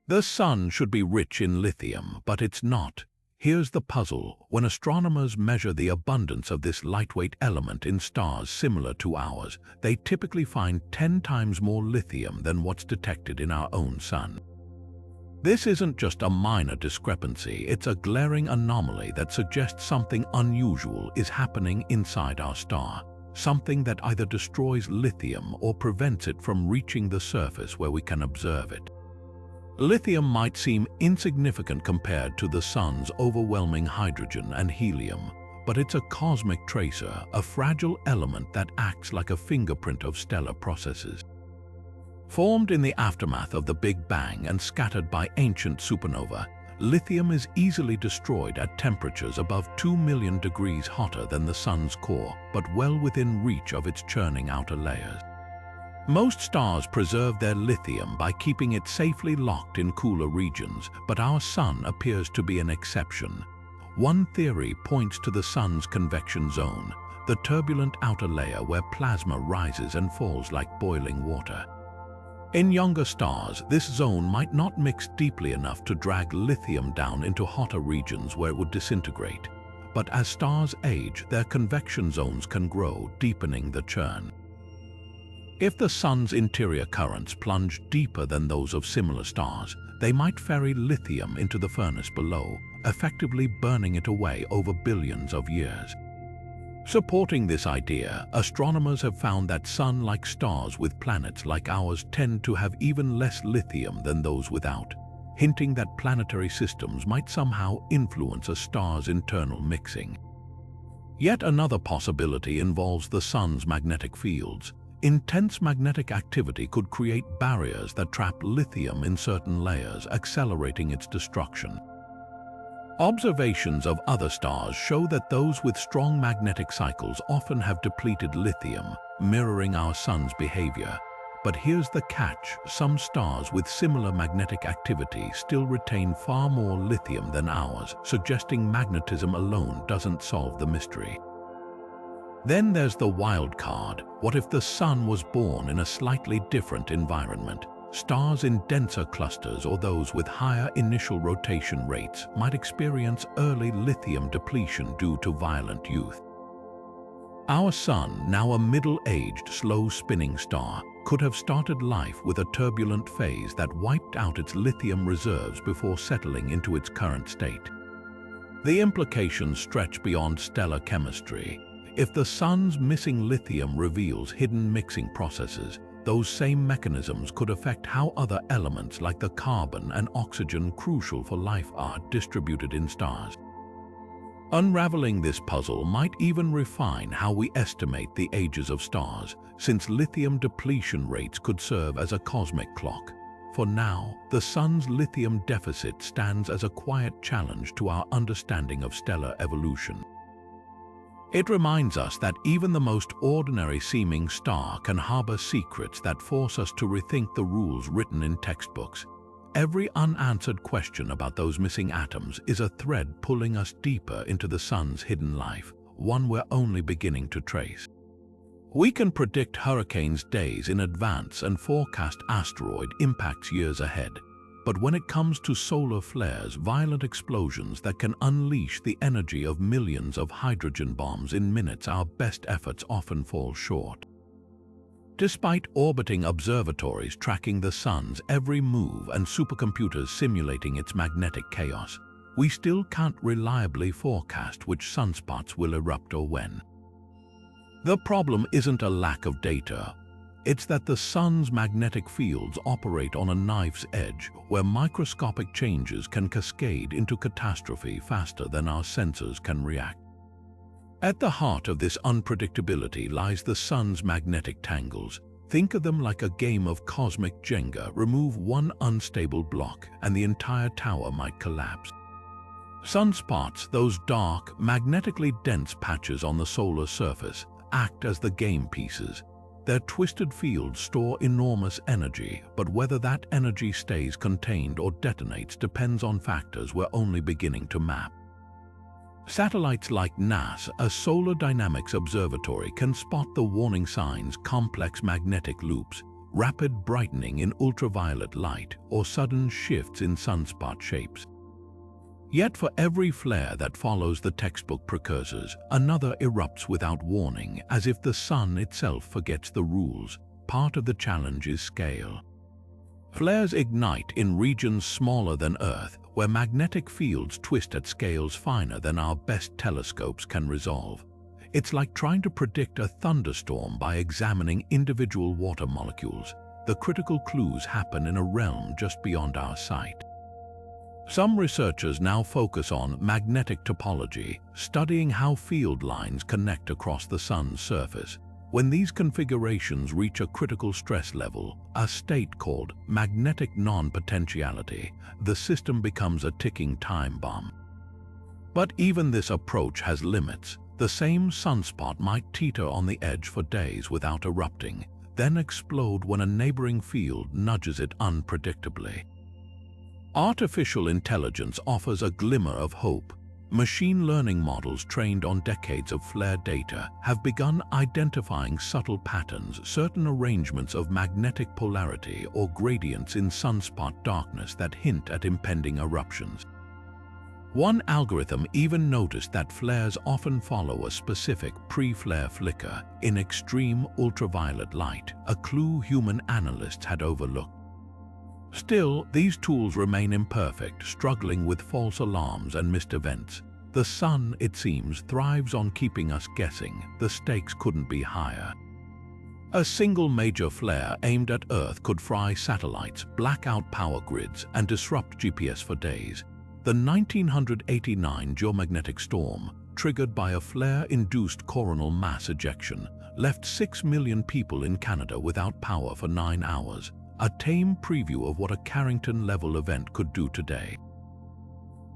The Sun should be rich in lithium, but it's not. Here's the puzzle. When astronomers measure the abundance of this lightweight element in stars similar to ours, they typically find 10 times more lithium than what's detected in our own Sun. This isn't just a minor discrepancy, it's a glaring anomaly that suggests something unusual is happening inside our star, something that either destroys lithium or prevents it from reaching the surface where we can observe it. Lithium might seem insignificant compared to the Sun's overwhelming hydrogen and helium, but it's a cosmic tracer, a fragile element that acts like a fingerprint of stellar processes. Formed in the aftermath of the Big Bang and scattered by ancient supernova, lithium is easily destroyed at temperatures above 2 million degrees hotter than the Sun's core, but well within reach of its churning outer layers. Most stars preserve their lithium by keeping it safely locked in cooler regions, but our Sun appears to be an exception. One theory points to the Sun's convection zone, the turbulent outer layer where plasma rises and falls like boiling water. In younger stars, this zone might not mix deeply enough to drag lithium down into hotter regions where it would disintegrate. But as stars age, their convection zones can grow, deepening the churn. If the Sun's interior currents plunge deeper than those of similar stars, they might ferry lithium into the furnace below, effectively burning it away over billions of years. Supporting this idea, astronomers have found that Sun-like stars with planets like ours tend to have even less lithium than those without, hinting that planetary systems might somehow influence a star's internal mixing. Yet another possibility involves the Sun's magnetic fields. Intense magnetic activity could create barriers that trap lithium in certain layers, accelerating its destruction. Observations of other stars show that those with strong magnetic cycles often have depleted lithium, mirroring our Sun's behavior. But here's the catch: some stars with similar magnetic activity still retain far more lithium than ours, suggesting magnetism alone doesn't solve the mystery. Then there's the wild card. What if the Sun was born in a slightly different environment? Stars in denser clusters or those with higher initial rotation rates might experience early lithium depletion due to violent youth. Our Sun, now a middle-aged, slow-spinning star, could have started life with a turbulent phase that wiped out its lithium reserves before settling into its current state. The implications stretch beyond stellar chemistry. If the Sun's missing lithium reveals hidden mixing processes, those same mechanisms could affect how other elements like the carbon and oxygen crucial for life are distributed in stars. Unraveling this puzzle might even refine how we estimate the ages of stars, since lithium depletion rates could serve as a cosmic clock. For now, the Sun's lithium deficit stands as a quiet challenge to our understanding of stellar evolution. It reminds us that even the most ordinary-seeming star can harbor secrets that force us to rethink the rules written in textbooks. Every unanswered question about those missing atoms is a thread pulling us deeper into the Sun's hidden life, one we're only beginning to trace. We can predict hurricanes days in advance and forecast asteroid impacts years ahead. But when it comes to solar flares, violent explosions that can unleash the energy of millions of hydrogen bombs in minutes, our best efforts often fall short. Despite orbiting observatories tracking the Sun's every move and supercomputers simulating its magnetic chaos, we still can't reliably forecast which sunspots will erupt or when. The problem isn't a lack of data. It's that the Sun's magnetic fields operate on a knife's edge, where microscopic changes can cascade into catastrophe faster than our sensors can react. At the heart of this unpredictability lies the Sun's magnetic tangles. Think of them like a game of cosmic Jenga. Remove one unstable block, and the entire tower might collapse. Sunspots, those dark, magnetically dense patches on the solar surface, act as the game pieces. Their twisted fields store enormous energy, but whether that energy stays contained or detonates depends on factors we're only beginning to map. Satellites like NASA's Solar Dynamics Observatory can spot the warning signs: complex magnetic loops, rapid brightening in ultraviolet light, or sudden shifts in sunspot shapes. Yet for every flare that follows the textbook precursors, another erupts without warning, as if the sun itself forgets the rules. Part of the challenge is scale. Flares ignite in regions smaller than Earth, where magnetic fields twist at scales finer than our best telescopes can resolve. It's like trying to predict a thunderstorm by examining individual water molecules. The critical clues happen in a realm just beyond our sight. Some researchers now focus on magnetic topology, studying how field lines connect across the sun's surface. When these configurations reach a critical stress level, a state called magnetic non-potentiality, the system becomes a ticking time bomb. But even this approach has limits. The same sunspot might teeter on the edge for days without erupting, then explode when a neighboring field nudges it unpredictably. Artificial intelligence offers a glimmer of hope. Machine learning models trained on decades of flare data have begun identifying subtle patterns, certain arrangements of magnetic polarity or gradients in sunspot darkness that hint at impending eruptions. One algorithm even noticed that flares often follow a specific pre-flare flicker in extreme ultraviolet light, a clue human analysts had overlooked. Still, these tools remain imperfect, struggling with false alarms and missed events. The sun, it seems, thrives on keeping us guessing. The stakes couldn't be higher. A single major flare aimed at Earth could fry satellites, black out power grids, and disrupt GPS for days. The 1989 geomagnetic storm, triggered by a flare-induced coronal mass ejection, left 6 million people in Canada without power for 9 hours. A tame preview of what a Carrington-level event could do today.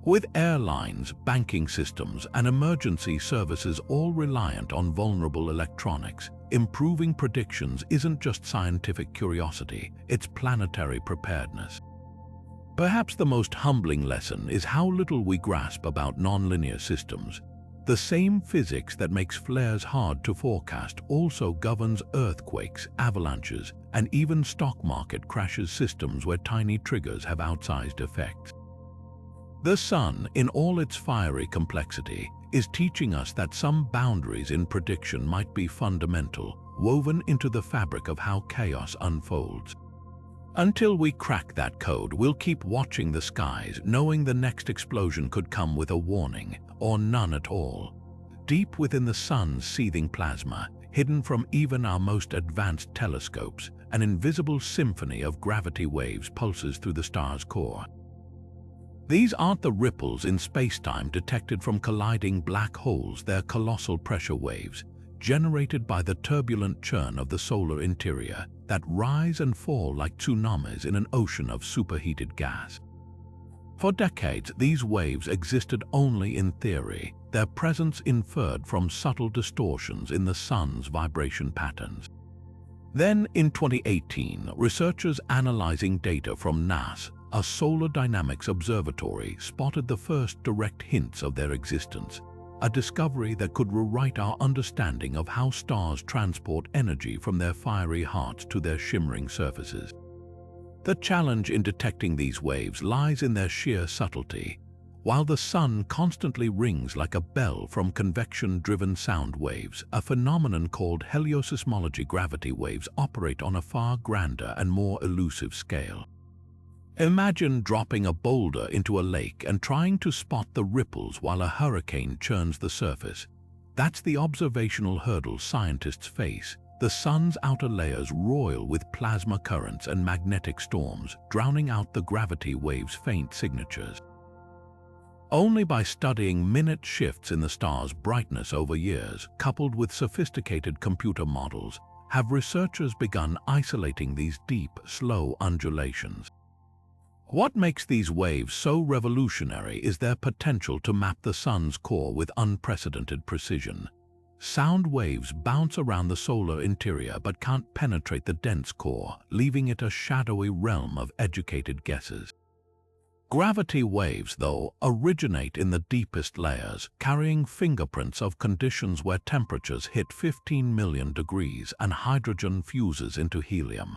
With airlines, banking systems, and emergency services all reliant on vulnerable electronics, improving predictions isn't just scientific curiosity, it's planetary preparedness. Perhaps the most humbling lesson is how little we grasp about nonlinear systems. The same physics that makes flares hard to forecast also governs earthquakes, avalanches, and even stock market crashes, systems where tiny triggers have outsized effects. The sun, in all its fiery complexity, is teaching us that some boundaries in prediction might be fundamental, woven into the fabric of how chaos unfolds. Until we crack that code, we'll keep watching the skies, knowing the next explosion could come with a warning, or none at all. Deep within the sun's seething plasma, hidden from even our most advanced telescopes, an invisible symphony of gravity waves pulses through the star's core. These aren't the ripples in space-time detected from colliding black holes, they're colossal pressure waves, generated by the turbulent churn of the solar interior, that rise and fall like tsunamis in an ocean of superheated gas. For decades, these waves existed only in theory, their presence inferred from subtle distortions in the sun's vibration patterns. Then, in 2018, researchers analyzing data from NASA's Solar Dynamics Observatory spotted the first direct hints of their existence, a discovery that could rewrite our understanding of how stars transport energy from their fiery hearts to their shimmering surfaces. The challenge in detecting these waves lies in their sheer subtlety. While the sun constantly rings like a bell from convection-driven sound waves, a phenomenon called heliosismology gravity waves operate on a far grander and more elusive scale. Imagine dropping a boulder into a lake and trying to spot the ripples while a hurricane churns the surface. That's the observational hurdle scientists face. The sun's outer layers roil with plasma currents and magnetic storms, drowning out the gravity waves' faint signatures. Only by studying minute shifts in the star's brightness over years, coupled with sophisticated computer models, have researchers begun isolating these deep, slow undulations. What makes these waves so revolutionary is their potential to map the sun's core with unprecedented precision. sound waves bounce around the solar interior but can't penetrate the dense core, leaving it a shadowy realm of educated guesses. Gravity waves, though, originate in the deepest layers, carrying fingerprints of conditions where temperatures hit 15 million degrees and hydrogen fuses into helium.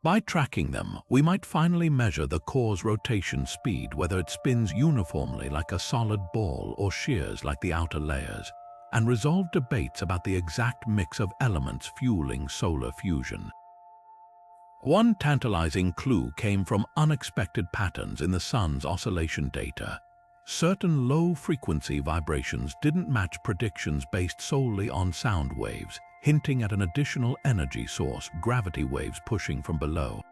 By tracking them, we might finally measure the core's rotation speed, whether it spins uniformly like a solid ball or shears like the outer layers, and resolve debates about the exact mix of elements fueling solar fusion. One tantalizing clue came from unexpected patterns in the sun's oscillation data. Certain low-frequency vibrations didn't match predictions based solely on sound waves, hinting at an additional energy source, gravity waves pushing from below.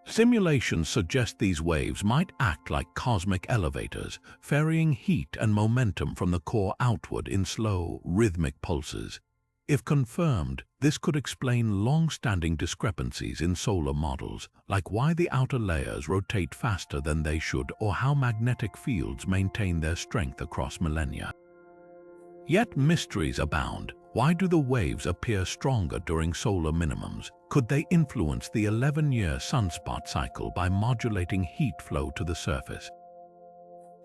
Simulations suggest these waves might act like cosmic elevators, ferrying heat and momentum from the core outward in slow, rhythmic pulses. If confirmed, this could explain long-standing discrepancies in solar models, like why the outer layers rotate faster than they should or how magnetic fields maintain their strength across millennia. Yet mysteries abound. Why do the waves appear stronger during solar minimums? Could they influence the 11-year sunspot cycle by modulating heat flow to the surface?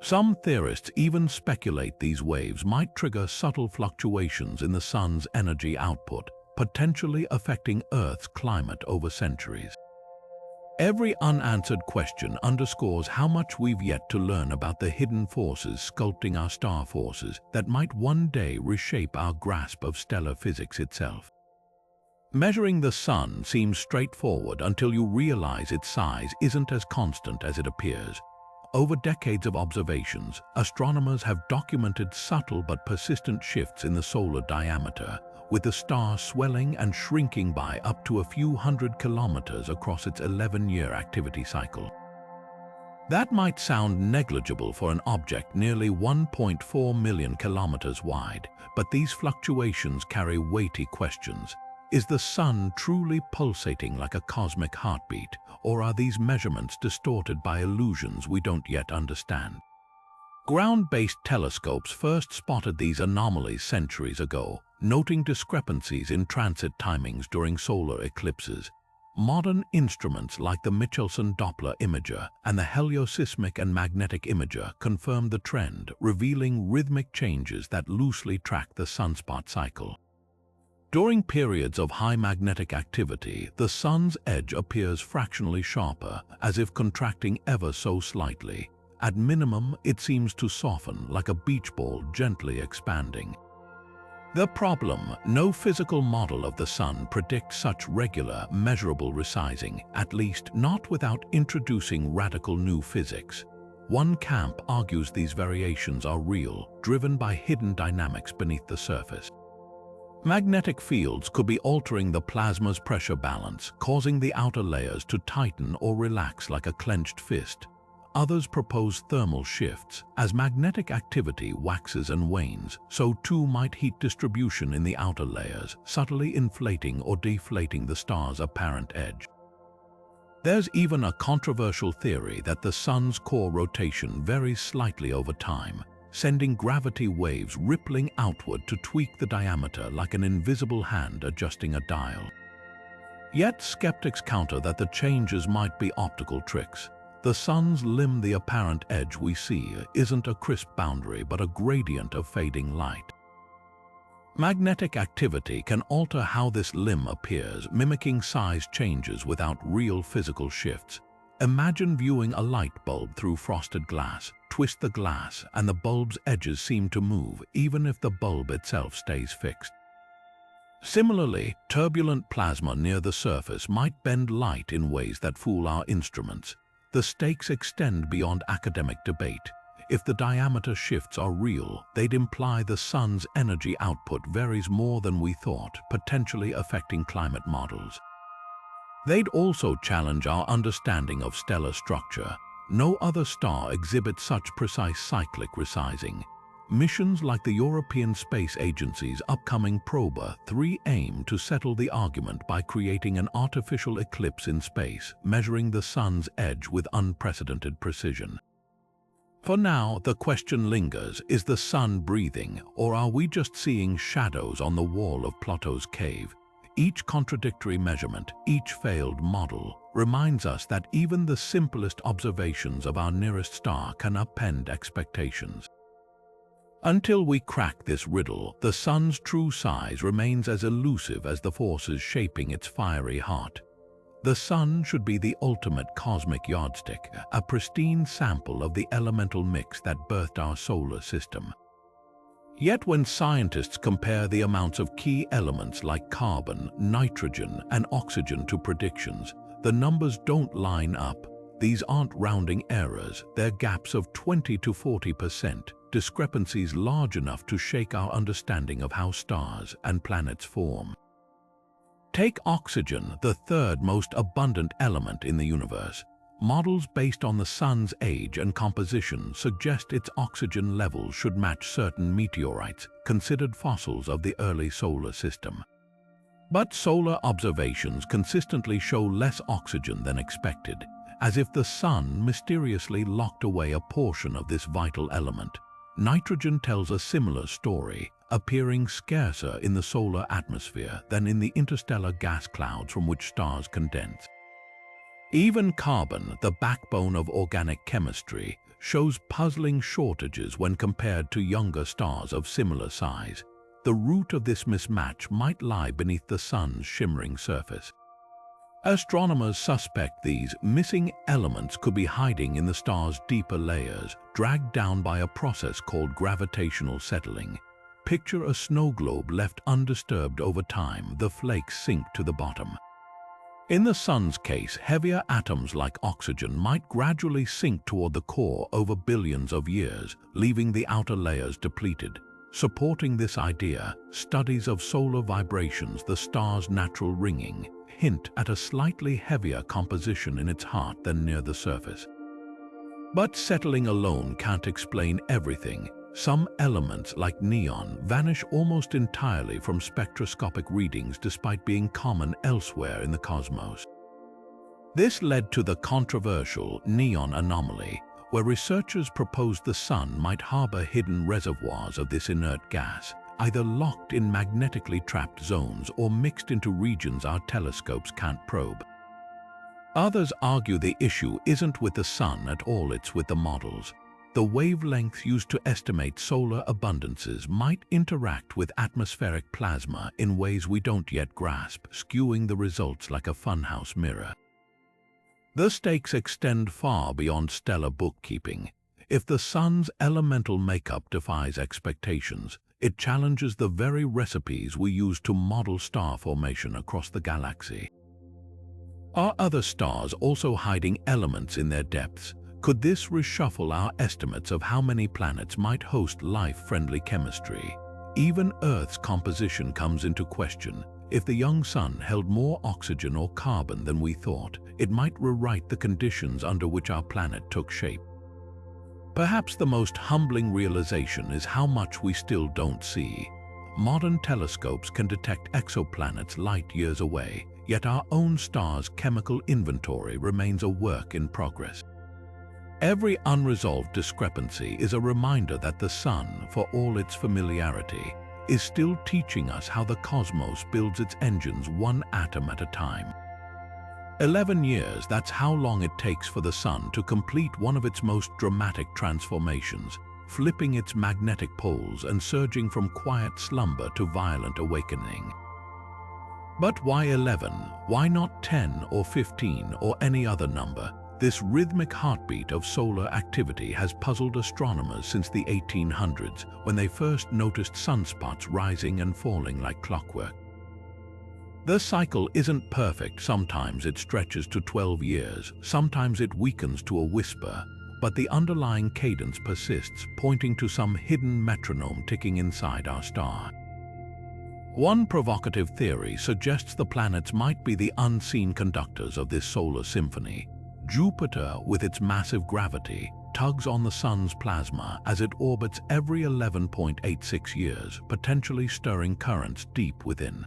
Some theorists even speculate these waves might trigger subtle fluctuations in the sun's energy output, potentially affecting Earth's climate over centuries. Every unanswered question underscores how much we've yet to learn about the hidden forces sculpting our star forces that might one day reshape our grasp of stellar physics itself. Measuring the sun seems straightforward until you realize its size isn't as constant as it appears. Over decades of observations, astronomers have documented subtle but persistent shifts in the solar diameter, with the star swelling and shrinking by up to a few hundred kilometers across its 11-year activity cycle. That might sound negligible for an object nearly 1.4 million kilometers wide, but these fluctuations carry weighty questions. Is the sun truly pulsating like a cosmic heartbeat, or are these measurements distorted by illusions we don't yet understand? Ground-based telescopes first spotted these anomalies centuries ago, noting discrepancies in transit timings during solar eclipses. Modern instruments like the Michelson Doppler imager and the heliosismic and magnetic imager confirm the trend, revealing rhythmic changes that loosely track the sunspot cycle. During periods of high magnetic activity, the sun's edge appears fractionally sharper, as if contracting ever so slightly. At minimum, it seems to soften like a beach ball gently expanding. The problem: no physical model of the sun predicts such regular, measurable resizing, at least not without introducing radical new physics. One camp argues these variations are real, driven by hidden dynamics beneath the surface. Magnetic fields could be altering the plasma's pressure balance, causing the outer layers to tighten or relax like a clenched fist. Others propose thermal shifts. As magnetic activity waxes and wanes, so too might heat distribution in the outer layers, subtly inflating or deflating the star's apparent edge. There's even a controversial theory that the sun's core rotation varies slightly over time, sending gravity waves rippling outward to tweak the diameter like an invisible hand adjusting a dial. Yet skeptics counter that the changes might be optical tricks. The sun's limb, the apparent edge we see, isn't a crisp boundary but a gradient of fading light. Magnetic activity can alter how this limb appears, mimicking size changes without real physical shifts. Imagine viewing a light bulb through frosted glass. Twist the glass, and the bulb's edges seem to move, even if the bulb itself stays fixed. Similarly, turbulent plasma near the surface might bend light in ways that fool our instruments. The stakes extend beyond academic debate. If the diameter shifts are real, they'd imply the sun's energy output varies more than we thought, potentially affecting climate models. They'd also challenge our understanding of stellar structure. No other star exhibits such precise cyclic resizing. Missions like the European Space Agency's upcoming Proba 3 aim to settle the argument by creating an artificial eclipse in space, measuring the sun's edge with unprecedented precision. For now, the question lingers, is the sun breathing, or are we just seeing shadows on the wall of Pluto's cave? Each contradictory measurement, each failed model, reminds us that even the simplest observations of our nearest star can upend expectations. Until we crack this riddle, the sun's true size remains as elusive as the forces shaping its fiery heart. The sun should be the ultimate cosmic yardstick, a pristine sample of the elemental mix that birthed our solar system. Yet when scientists compare the amounts of key elements like carbon, nitrogen, and oxygen to predictions, the numbers don't line up. These aren't rounding errors, they're gaps of 20 to 40%, discrepancies large enough to shake our understanding of how stars and planets form. Take oxygen, the third most abundant element in the universe. Models based on the sun's age and composition suggest its oxygen levels should match certain meteorites, considered fossils of the early solar system. But solar observations consistently show less oxygen than expected, as if the sun mysteriously locked away a portion of this vital element. Nitrogen tells a similar story, appearing scarcer in the solar atmosphere than in the interstellar gas clouds from which stars condense. Even carbon, the backbone of organic chemistry, shows puzzling shortages when compared to younger stars of similar size. The root of this mismatch might lie beneath the sun's shimmering surface. Astronomers suspect these missing elements could be hiding in the star's deeper layers, dragged down by a process called gravitational settling. Picture a snow globe left undisturbed over time, the flakes sink to the bottom. In the sun's case, heavier atoms like oxygen might gradually sink toward the core over billions of years, leaving the outer layers depleted. Supporting this idea, studies of solar vibrations, the star's natural ringing, hint at a slightly heavier composition in its heart than near the surface. But settling alone can't explain everything. Some elements, like neon, vanish almost entirely from spectroscopic readings despite being common elsewhere in the cosmos. This led to the controversial neon anomaly, where researchers proposed the sun might harbor hidden reservoirs of this inert gas, either locked in magnetically trapped zones or mixed into regions our telescopes can't probe. Others argue the issue isn't with the sun at all, it's with the models. The wavelengths used to estimate solar abundances might interact with atmospheric plasma in ways we don't yet grasp, skewing the results like a funhouse mirror. The stakes extend far beyond stellar bookkeeping. If the sun's elemental makeup defies expectations, it challenges the very recipes we use to model star formation across the galaxy. Are other stars also hiding elements in their depths? Could this reshuffle our estimates of how many planets might host life-friendly chemistry? Even Earth's composition comes into question. If the young sun held more oxygen or carbon than we thought, it might rewrite the conditions under which our planet took shape. Perhaps the most humbling realization is how much we still don't see. Modern telescopes can detect exoplanets light years away, yet our own star's chemical inventory remains a work in progress. Every unresolved discrepancy is a reminder that the sun, for all its familiarity, is still teaching us how the cosmos builds its engines one atom at a time. 11 years, that's how long it takes for the sun to complete one of its most dramatic transformations, flipping its magnetic poles and surging from quiet slumber to violent awakening. But why 11? Why not 10 or 15 or any other number? This rhythmic heartbeat of solar activity has puzzled astronomers since the 1800s, when they first noticed sunspots rising and falling like clockwork. The cycle isn't perfect. Sometimes it stretches to 12 years, sometimes it weakens to a whisper, but the underlying cadence persists, pointing to some hidden metronome ticking inside our star. One provocative theory suggests the planets might be the unseen conductors of this solar symphony. Jupiter, with its massive gravity, tugs on the sun's plasma as it orbits every 11.86 years, potentially stirring currents deep within.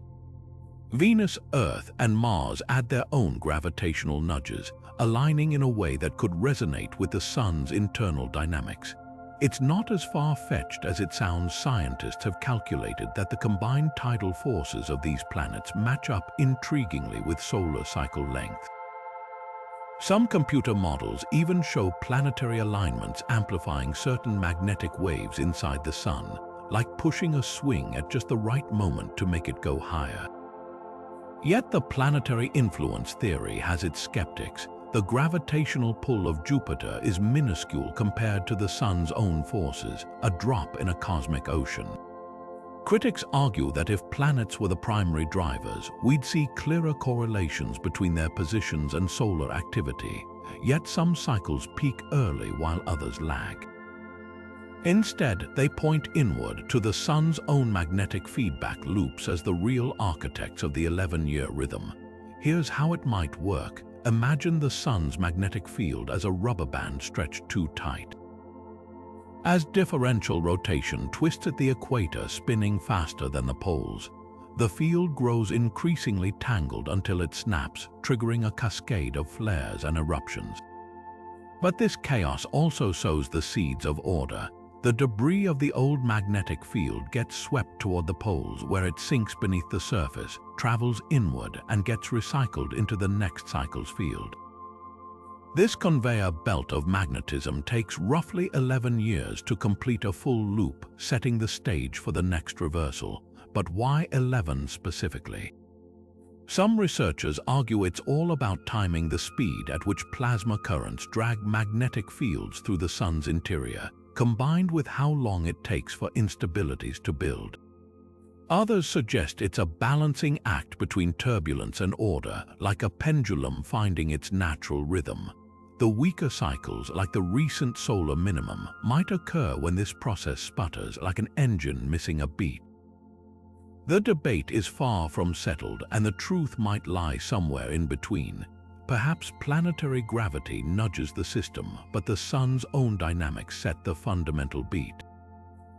Venus, Earth, and Mars add their own gravitational nudges, aligning in a way that could resonate with the sun's internal dynamics. It's not as far-fetched as it sounds. Scientists have calculated that the combined tidal forces of these planets match up intriguingly with solar cycle length. Some computer models even show planetary alignments amplifying certain magnetic waves inside the sun, like pushing a swing at just the right moment to make it go higher. Yet the planetary influence theory has its skeptics. The gravitational pull of Jupiter is minuscule compared to the sun's own forces, a drop in a cosmic ocean. Critics argue that if planets were the primary drivers, we'd see clearer correlations between their positions and solar activity, yet some cycles peak early while others lag. Instead, they point inward to the sun's own magnetic feedback loops as the real architects of the 11-year rhythm. Here's how it might work. Imagine the sun's magnetic field as a rubber band stretched too tight. As differential rotation twists at the equator, spinning faster than the poles, the field grows increasingly tangled until it snaps, triggering a cascade of flares and eruptions. But this chaos also sows the seeds of order. The debris of the old magnetic field gets swept toward the poles, where it sinks beneath the surface, travels inward, and gets recycled into the next cycle's field. This conveyor belt of magnetism takes roughly 11 years to complete a full loop, setting the stage for the next reversal. But why 11 specifically? Some researchers argue it's all about timing the speed at which plasma currents drag magnetic fields through the sun's interior, combined with how long it takes for instabilities to build. Others suggest it's a balancing act between turbulence and order, like a pendulum finding its natural rhythm. The weaker cycles, like the recent solar minimum, might occur when this process sputters, like an engine missing a beat. The debate is far from settled, and the truth might lie somewhere in between. Perhaps planetary gravity nudges the system, but the sun's own dynamics set the fundamental beat.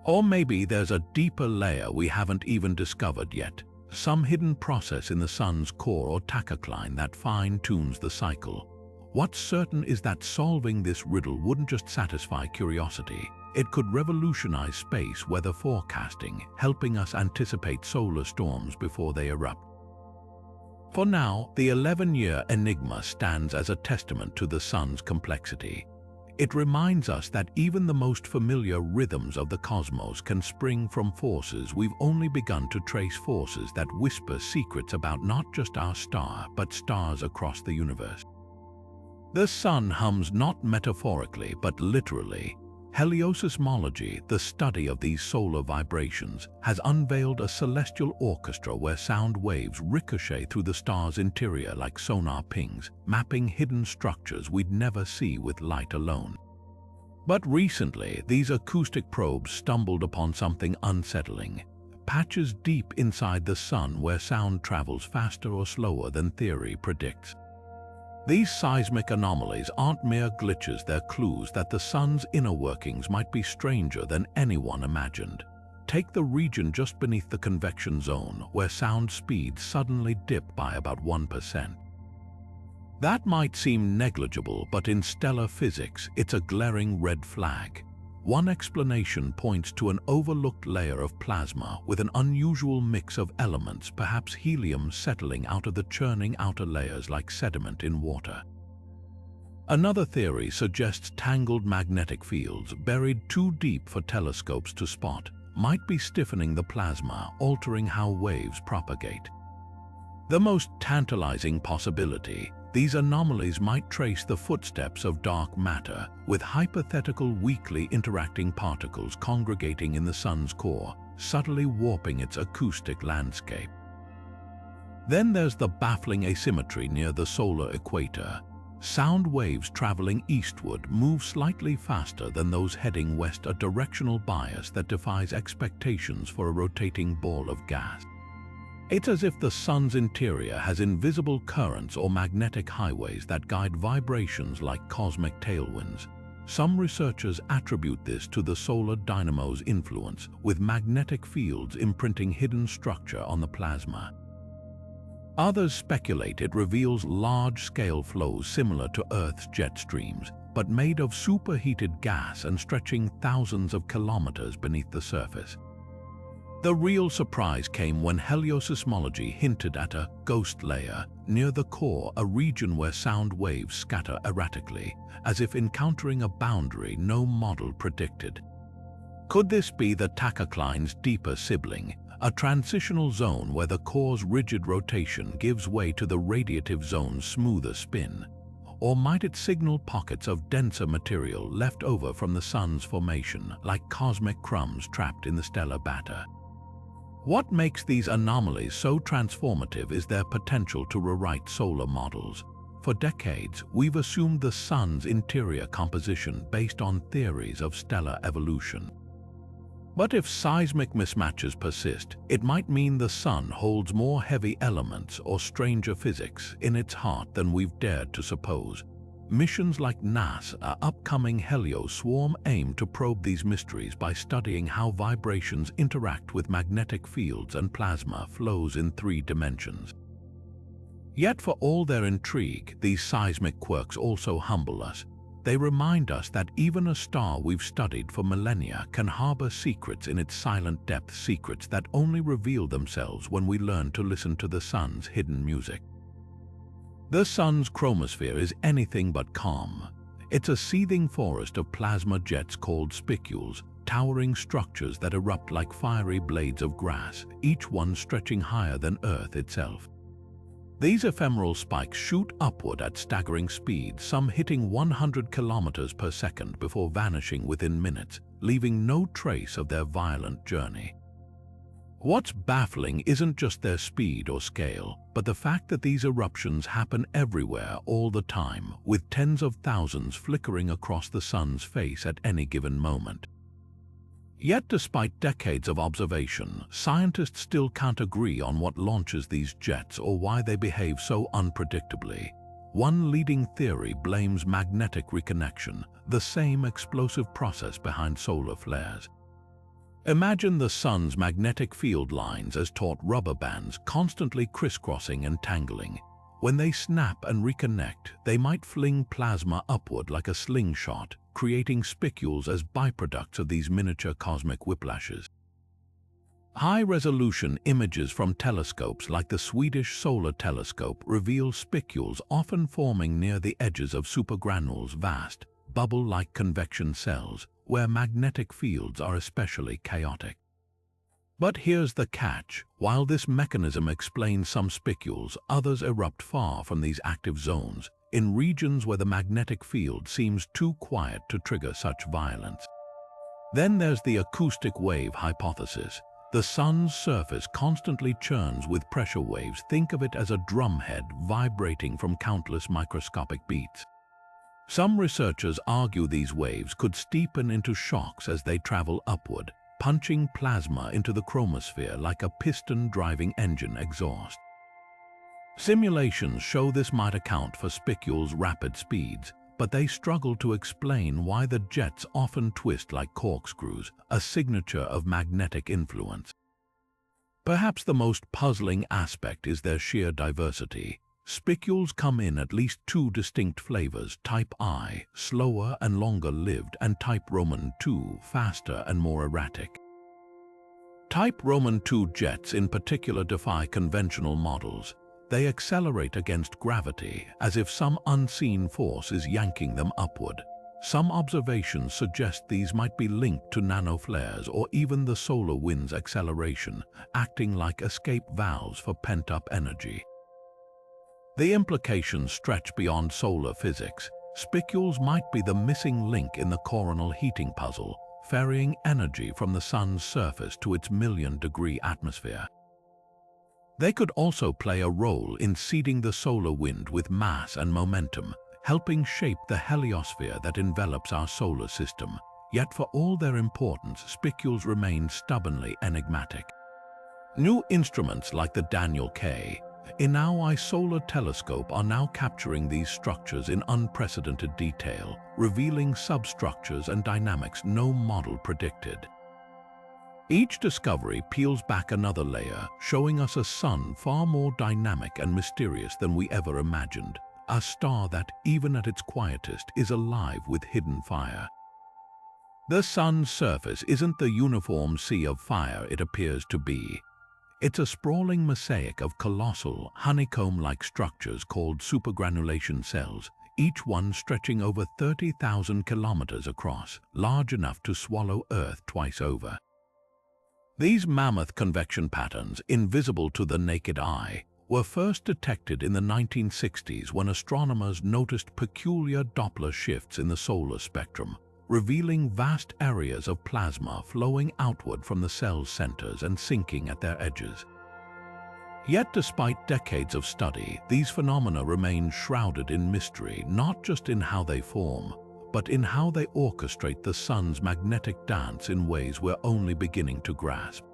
Or maybe there's a deeper layer we haven't even discovered yet, some hidden process in the sun's core or tachocline that fine-tunes the cycle. What's certain is that solving this riddle wouldn't just satisfy curiosity. It could revolutionize space weather forecasting, helping us anticipate solar storms before they erupt. For now, the 11-year Enigma stands as a testament to the sun's complexity. It reminds us that even the most familiar rhythms of the cosmos can spring from forces we've only begun to trace, forces that whisper secrets about not just our star, but stars across the universe. The sun hums not metaphorically, but literally. Heliosismology, the study of these solar vibrations, has unveiled a celestial orchestra where sound waves ricochet through the star's interior like sonar pings, mapping hidden structures we'd never see with light alone. But recently, these acoustic probes stumbled upon something unsettling: patches deep inside the sun where sound travels faster or slower than theory predicts. These seismic anomalies aren't mere glitches, they're clues that the sun's inner workings might be stranger than anyone imagined. Take the region just beneath the convection zone, where sound speeds suddenly dip by about 1%. That might seem negligible, but in stellar physics, it's a glaring red flag. One explanation points to an overlooked layer of plasma with an unusual mix of elements, perhaps helium settling out of the churning outer layers like sediment in water. Another theory suggests tangled magnetic fields, buried too deep for telescopes to spot, might be stiffening the plasma, altering how waves propagate. The most tantalizing possibility: these anomalies might trace the footsteps of dark matter, with hypothetical weakly interacting particles congregating in the sun's core, subtly warping its acoustic landscape. Then there's the baffling asymmetry near the solar equator. Sound waves traveling eastward move slightly faster than those heading west, a directional bias that defies expectations for a rotating ball of gas. It's as if the sun's interior has invisible currents or magnetic highways that guide vibrations like cosmic tailwinds. Some researchers attribute this to the solar dynamo's influence, with magnetic fields imprinting hidden structure on the plasma. Others speculate it reveals large-scale flows similar to Earth's jet streams, but made of superheated gas and stretching thousands of kilometers beneath the surface. The real surprise came when heliosismology hinted at a ghost layer near the core, a region where sound waves scatter erratically, as if encountering a boundary no model predicted. Could this be the tachocline's deeper sibling, a transitional zone where the core's rigid rotation gives way to the radiative zone's smoother spin? Or might it signal pockets of denser material left over from the sun's formation, like cosmic crumbs trapped in the stellar batter? What makes these anomalies so transformative is their potential to rewrite solar models. For decades, we've assumed the sun's interior composition based on theories of stellar evolution. But if seismic mismatches persist, it might mean the sun holds more heavy elements or stranger physics in its heart than we've dared to suppose. Missions like NASA's upcoming Helio Swarm aim to probe these mysteries by studying how vibrations interact with magnetic fields and plasma flows in 3 dimensions. Yet for all their intrigue, these seismic quirks also humble us. They remind us that even a star we've studied for millennia can harbor secrets in its silent depths, secrets that only reveal themselves when we learn to listen to the sun's hidden music. The sun's chromosphere is anything but calm. It's a seething forest of plasma jets called spicules, towering structures that erupt like fiery blades of grass, each one stretching higher than Earth itself. These ephemeral spikes shoot upward at staggering speeds, some hitting 100 kilometers per second before vanishing within minutes, leaving no trace of their violent journey. What's baffling isn't just their speed or scale, but the fact that these eruptions happen everywhere all the time, with tens of thousands flickering across the sun's face at any given moment. Yet despite decades of observation, scientists still can't agree on what launches these jets or why they behave so unpredictably. One leading theory blames magnetic reconnection, the same explosive process behind solar flares. Imagine the sun's magnetic field lines as taut rubber bands, constantly crisscrossing and tangling. When they snap and reconnect, they might fling plasma upward like a slingshot, creating spicules as byproducts of these miniature cosmic whiplashes. High-resolution images from telescopes like the Swedish Solar Telescope reveal spicules often forming near the edges of supergranules, vast, bubble-like convection cells, where magnetic fields are especially chaotic. But here's the catch. While this mechanism explains some spicules, others erupt far from these active zones, in regions where the magnetic field seems too quiet to trigger such violence. Then there's the acoustic wave hypothesis. The sun's surface constantly churns with pressure waves. Think of it as a drumhead vibrating from countless microscopic beats. Some researchers argue these waves could steepen into shocks as they travel upward, punching plasma into the chromosphere like a piston-driving engine exhaust. Simulations show this might account for spicules' rapid speeds, but they struggle to explain why the jets often twist like corkscrews, a signature of magnetic influence. Perhaps the most puzzling aspect is their sheer diversity. Spicules come in at least 2 distinct flavors: type I, slower and longer-lived, and type Roman II, faster and more erratic. Type Roman II jets in particular defy conventional models. They accelerate against gravity, as if some unseen force is yanking them upward. Some observations suggest these might be linked to nanoflares or even the solar wind's acceleration, acting like escape valves for pent-up energy. The implications stretch beyond solar physics. Spicules might be the missing link in the coronal heating puzzle, ferrying energy from the sun's surface to its million-degree atmosphere. They could also play a role in seeding the solar wind with mass and momentum, helping shape the heliosphere that envelops our solar system. Yet for all their importance, spicules remain stubbornly enigmatic. New instruments like the Daniel K. Inouye Solar Telescope are now capturing these structures in unprecedented detail, revealing substructures and dynamics no model predicted. Each discovery peels back another layer, showing us a sun far more dynamic and mysterious than we ever imagined. A star that, even at its quietest, is alive with hidden fire. The sun's surface isn't the uniform sea of fire it appears to be. It's a sprawling mosaic of colossal, honeycomb-like structures called supergranulation cells, each one stretching over 30,000 kilometers across, large enough to swallow Earth twice over. These mammoth convection patterns, invisible to the naked eye, were first detected in the 1960s when astronomers noticed peculiar Doppler shifts in the solar spectrum, revealing vast areas of plasma flowing outward from the cell's centers and sinking at their edges. Yet despite decades of study, these phenomena remain shrouded in mystery, not just in how they form, but in how they orchestrate the sun's magnetic dance in ways we're only beginning to grasp.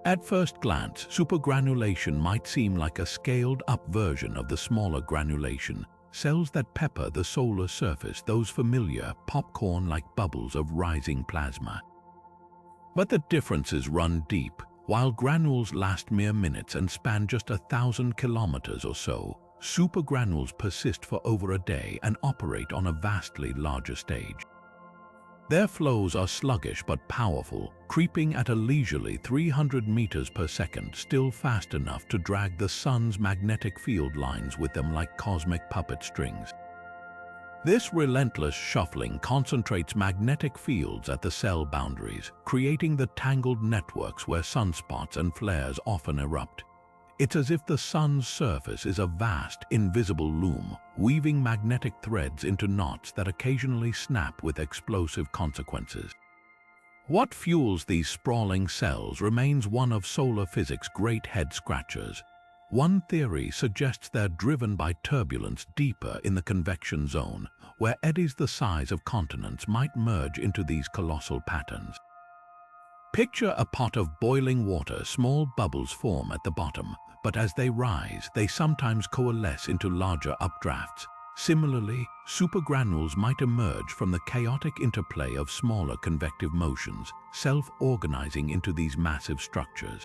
At first glance, supergranulation might seem like a scaled-up version of the smaller granulation, cells that pepper the solar surface, those familiar popcorn-like bubbles of rising plasma. But the differences run deep. While granules last mere minutes and span just 1,000 kilometers or so, supergranules persist for over a day and operate on a vastly larger stage. Their flows are sluggish but powerful, creeping at a leisurely 300 meters per second, still fast enough to drag the sun's magnetic field lines with them like cosmic puppet strings. This relentless shuffling concentrates magnetic fields at the cell boundaries, creating the tangled networks where sunspots and flares often erupt. It's as if the sun's surface is a vast, invisible loom, weaving magnetic threads into knots that occasionally snap with explosive consequences. What fuels these sprawling cells remains one of solar physics' great head-scratchers. One theory suggests they're driven by turbulence deeper in the convection zone, where eddies the size of continents might merge into these colossal patterns. Picture a pot of boiling water. Small bubbles form at the bottom, but as they rise, they sometimes coalesce into larger updrafts. Similarly, supergranules might emerge from the chaotic interplay of smaller convective motions, self-organizing into these massive structures.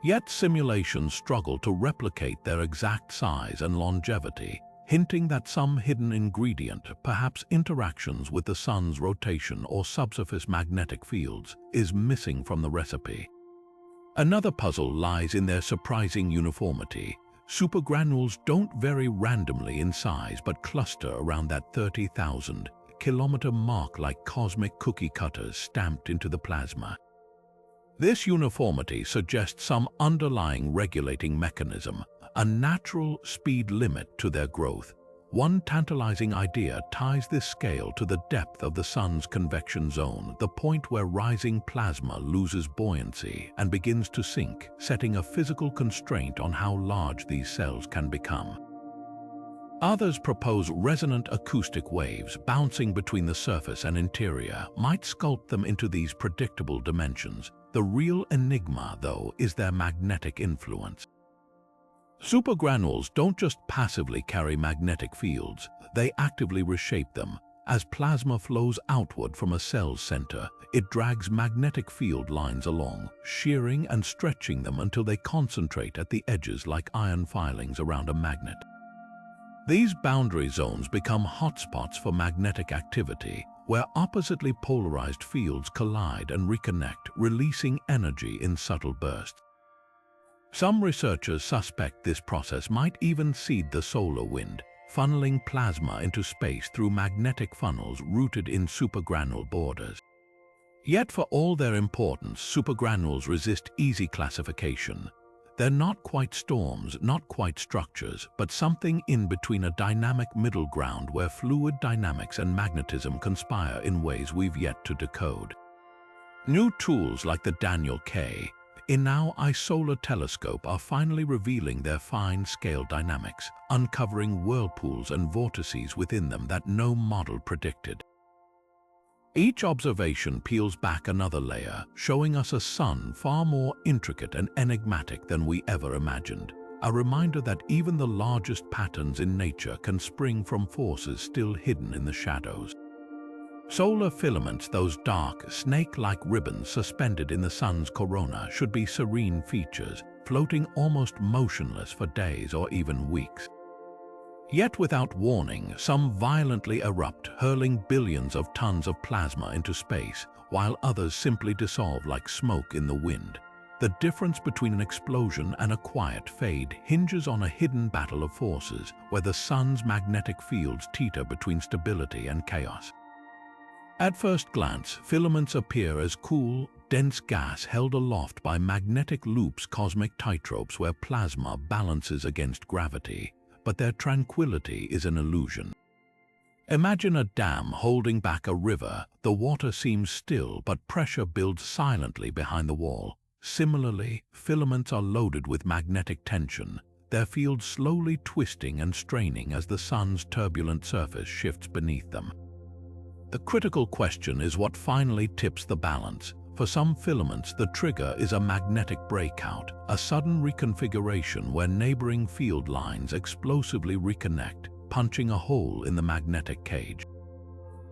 Yet simulations struggle to replicate their exact size and longevity, hinting that some hidden ingredient, perhaps interactions with the sun's rotation or subsurface magnetic fields, is missing from the recipe. Another puzzle lies in their surprising uniformity. Supergranules don't vary randomly in size but cluster around that 30,000 kilometer mark like cosmic cookie cutters stamped into the plasma. This uniformity suggests some underlying regulating mechanism, a natural speed limit to their growth. One tantalizing idea ties this scale to the depth of the sun's convection zone, the point where rising plasma loses buoyancy and begins to sink, setting a physical constraint on how large these cells can become. Others propose resonant acoustic waves bouncing between the surface and interior might sculpt them into these predictable dimensions. The real enigma, though, is their magnetic influence. Supergranules don't just passively carry magnetic fields, they actively reshape them. As plasma flows outward from a cell's center, it drags magnetic field lines along, shearing and stretching them until they concentrate at the edges like iron filings around a magnet. These boundary zones become hotspots for magnetic activity, where oppositely polarized fields collide and reconnect, releasing energy in subtle bursts. Some researchers suspect this process might even seed the solar wind, funneling plasma into space through magnetic funnels rooted in supergranule borders. Yet for all their importance, supergranules resist easy classification. They're not quite storms, not quite structures, but something in between, a dynamic middle ground where fluid dynamics and magnetism conspire in ways we've yet to decode. New tools like the Daniel K. Inouye Solar Telescope are finally revealing their fine-scale dynamics, uncovering whirlpools and vortices within them that no model predicted. Each observation peels back another layer, showing us a sun far more intricate and enigmatic than we ever imagined, a reminder that even the largest patterns in nature can spring from forces still hidden in the shadows. Solar filaments, those dark, snake-like ribbons suspended in the sun's corona, should be serene features, floating almost motionless for days or even weeks. Yet without warning, some violently erupt, hurling billions of tons of plasma into space, while others simply dissolve like smoke in the wind. The difference between an explosion and a quiet fade hinges on a hidden battle of forces, where the sun's magnetic fields teeter between stability and chaos. At first glance, filaments appear as cool, dense gas held aloft by magnetic loops, cosmic tightropes where plasma balances against gravity, but their tranquility is an illusion. Imagine a dam holding back a river. The water seems still, but pressure builds silently behind the wall. Similarly, filaments are loaded with magnetic tension, their fields slowly twisting and straining as the sun's turbulent surface shifts beneath them. The critical question is what finally tips the balance. For some filaments, the trigger is a magnetic breakout, a sudden reconfiguration where neighboring field lines explosively reconnect, punching a hole in the magnetic cage.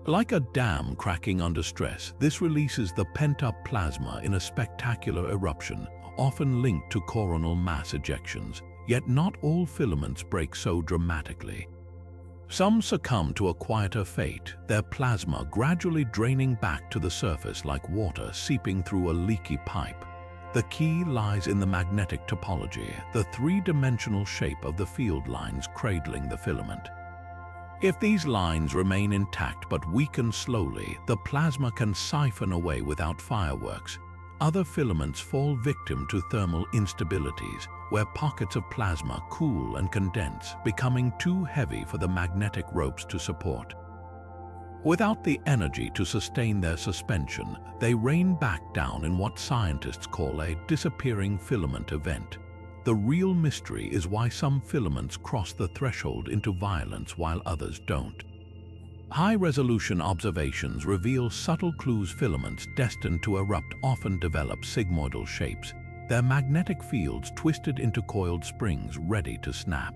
Like a dam cracking under stress, this releases the pent-up plasma in a spectacular eruption, often linked to coronal mass ejections. Yet not all filaments break so dramatically. Some succumb to a quieter fate, their plasma gradually draining back to the surface like water seeping through a leaky pipe. The key lies in the magnetic topology, the three-dimensional shape of the field lines cradling the filament. If these lines remain intact but weaken slowly, the plasma can siphon away without fireworks. Other filaments fall victim to thermal instabilities, where pockets of plasma cool and condense, becoming too heavy for the magnetic ropes to support. Without the energy to sustain their suspension, they rain back down in what scientists call a disappearing filament event. The real mystery is why some filaments cross the threshold into violence while others don't. High-resolution observations reveal subtle clues. Filaments destined to erupt often develop sigmoidal shapes, their magnetic fields twisted into coiled springs ready to snap.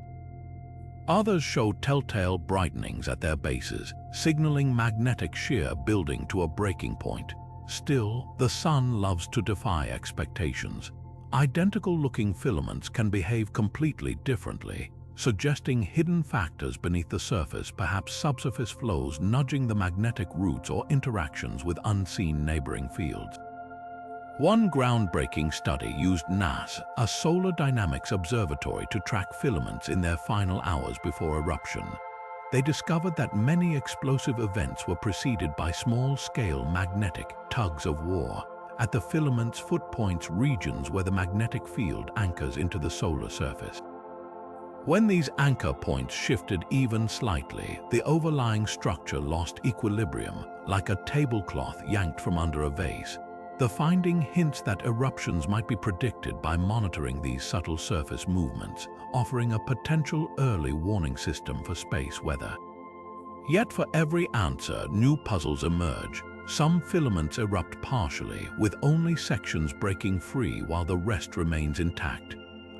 Others show telltale brightenings at their bases, signaling magnetic shear building to a breaking point. Still, the sun loves to defy expectations. Identical-looking filaments can behave completely differently, suggesting hidden factors beneath the surface, perhaps subsurface flows nudging the magnetic roots or interactions with unseen neighboring fields. One groundbreaking study used NAS, a solar dynamics observatory, to track filaments in their final hours before eruption. They discovered that many explosive events were preceded by small-scale magnetic tugs of war at the filament's foot points, regions where the magnetic field anchors into the solar surface. When these anchor points shifted even slightly, the overlying structure lost equilibrium, like a tablecloth yanked from under a vase. The finding hints that eruptions might be predicted by monitoring these subtle surface movements, offering a potential early warning system for space weather. Yet for every answer, new puzzles emerge. Some filaments erupt partially, with only sections breaking free while the rest remains intact.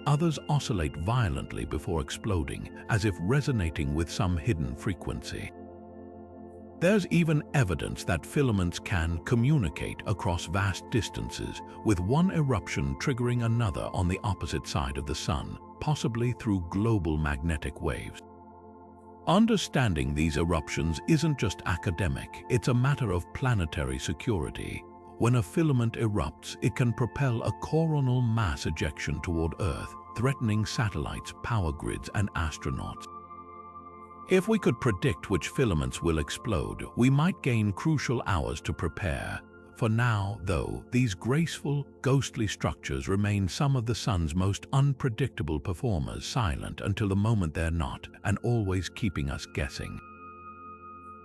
Others oscillate violently before exploding, as if resonating with some hidden frequency. There's even evidence that filaments can communicate across vast distances, with one eruption triggering another on the opposite side of the sun, possibly through global magnetic waves. Understanding these eruptions isn't just academic, it's a matter of planetary security. When a filament erupts, it can propel a coronal mass ejection toward Earth, threatening satellites, power grids, and astronauts. If we could predict which filaments will explode, we might gain crucial hours to prepare. For now, though, these graceful, ghostly structures remain some of the sun's most unpredictable performers, silent until the moment they're not, and always keeping us guessing.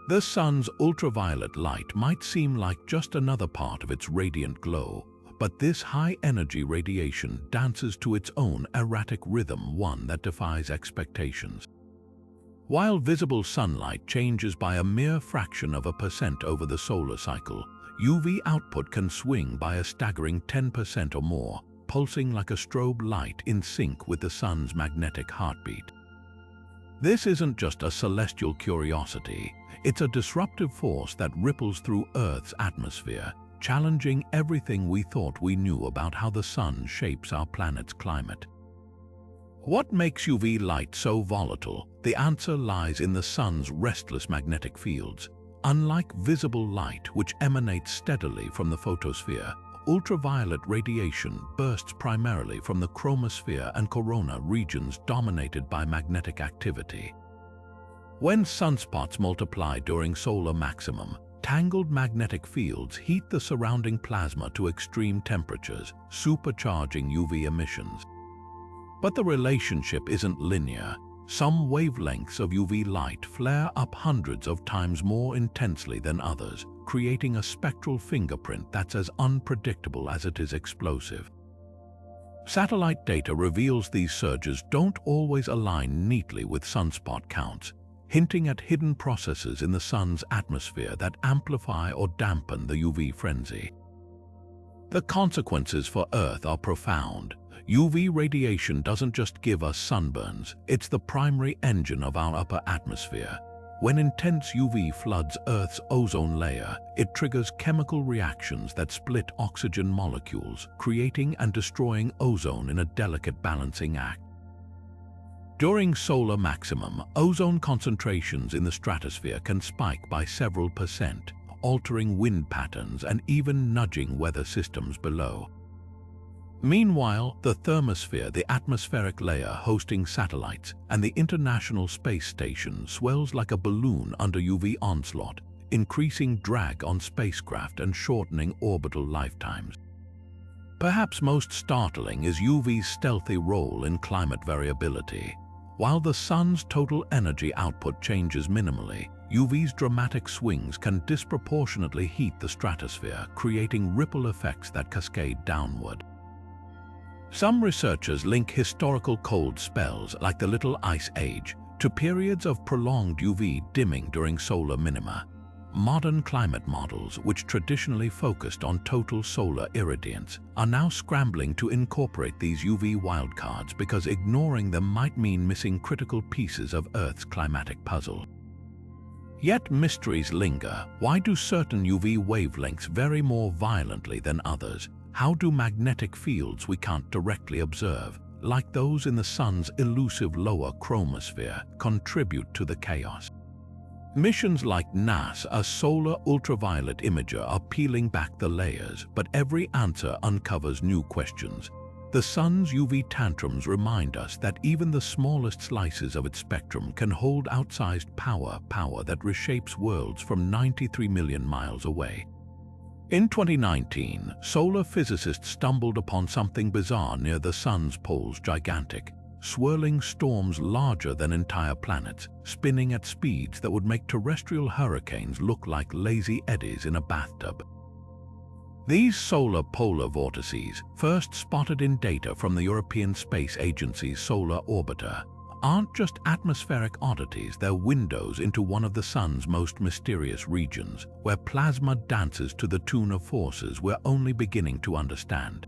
The sun's ultraviolet light might seem like just another part of its radiant glow, but this high-energy radiation dances to its own erratic rhythm, one that defies expectations. While visible sunlight changes by a mere fraction of a percent over the solar cycle, UV output can swing by a staggering 10% or more, pulsing like a strobe light in sync with the sun's magnetic heartbeat. This isn't just a celestial curiosity, it's a disruptive force that ripples through Earth's atmosphere, challenging everything we thought we knew about how the sun shapes our planet's climate. What makes UV light so volatile? The answer lies in the sun's restless magnetic fields. Unlike visible light, which emanates steadily from the photosphere, ultraviolet radiation bursts primarily from the chromosphere and corona regions dominated by magnetic activity. When sunspots multiply during solar maximum, tangled magnetic fields heat the surrounding plasma to extreme temperatures, supercharging UV emissions. But the relationship isn't linear. Some wavelengths of UV light flare up hundreds of times more intensely than others, creating a spectral fingerprint that's as unpredictable as it is explosive. Satellite data reveals these surges don't always align neatly with sunspot counts, hinting at hidden processes in the sun's atmosphere that amplify or dampen the UV frenzy. The consequences for Earth are profound. UV radiation doesn't just give us sunburns, it's the primary engine of our upper atmosphere. When intense UV floods Earth's ozone layer, it triggers chemical reactions that split oxygen molecules, creating and destroying ozone in a delicate balancing act. During solar maximum, ozone concentrations in the stratosphere can spike by several percent, altering wind patterns and even nudging weather systems below. Meanwhile, the thermosphere, the atmospheric layer hosting satellites, and the International Space Station swells like a balloon under UV onslaught, increasing drag on spacecraft and shortening orbital lifetimes. Perhaps most startling is UV's stealthy role in climate variability. While the sun's total energy output changes minimally, UV's dramatic swings can disproportionately heat the stratosphere, creating ripple effects that cascade downward. Some researchers link historical cold spells, like the Little Ice Age, to periods of prolonged UV dimming during solar minima. Modern climate models, which traditionally focused on total solar irradiance, are now scrambling to incorporate these UV wildcards because ignoring them might mean missing critical pieces of Earth's climatic puzzle. Yet mysteries linger. Why do certain UV wavelengths vary more violently than others? How do magnetic fields we can't directly observe, like those in the sun's elusive lower chromosphere, contribute to the chaos? Missions like NASA's Solar Ultraviolet Imager are peeling back the layers, but every answer uncovers new questions. The sun's UV tantrums remind us that even the smallest slices of its spectrum can hold outsized power that reshapes worlds from 93 million miles away. In 2019, solar physicists stumbled upon something bizarre near the sun's poles: gigantic, swirling storms larger than entire planets, spinning at speeds that would make terrestrial hurricanes look like lazy eddies in a bathtub. These solar polar vortices, first spotted in data from the European Space Agency's Solar Orbiter, aren't just atmospheric oddities, they're windows into one of the sun's most mysterious regions, where plasma dances to the tune of forces we're only beginning to understand.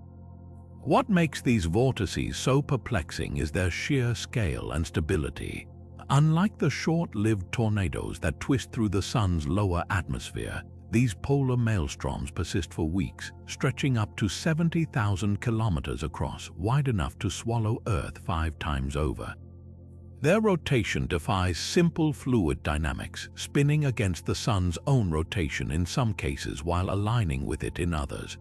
What makes these vortices so perplexing is their sheer scale and stability. Unlike the short-lived tornadoes that twist through the sun's lower atmosphere, these polar maelstroms persist for weeks, stretching up to 70,000 kilometers across, wide enough to swallow Earth 5 times over. Their rotation defies simple fluid dynamics, spinning against the sun's own rotation in some cases while aligning with it in others.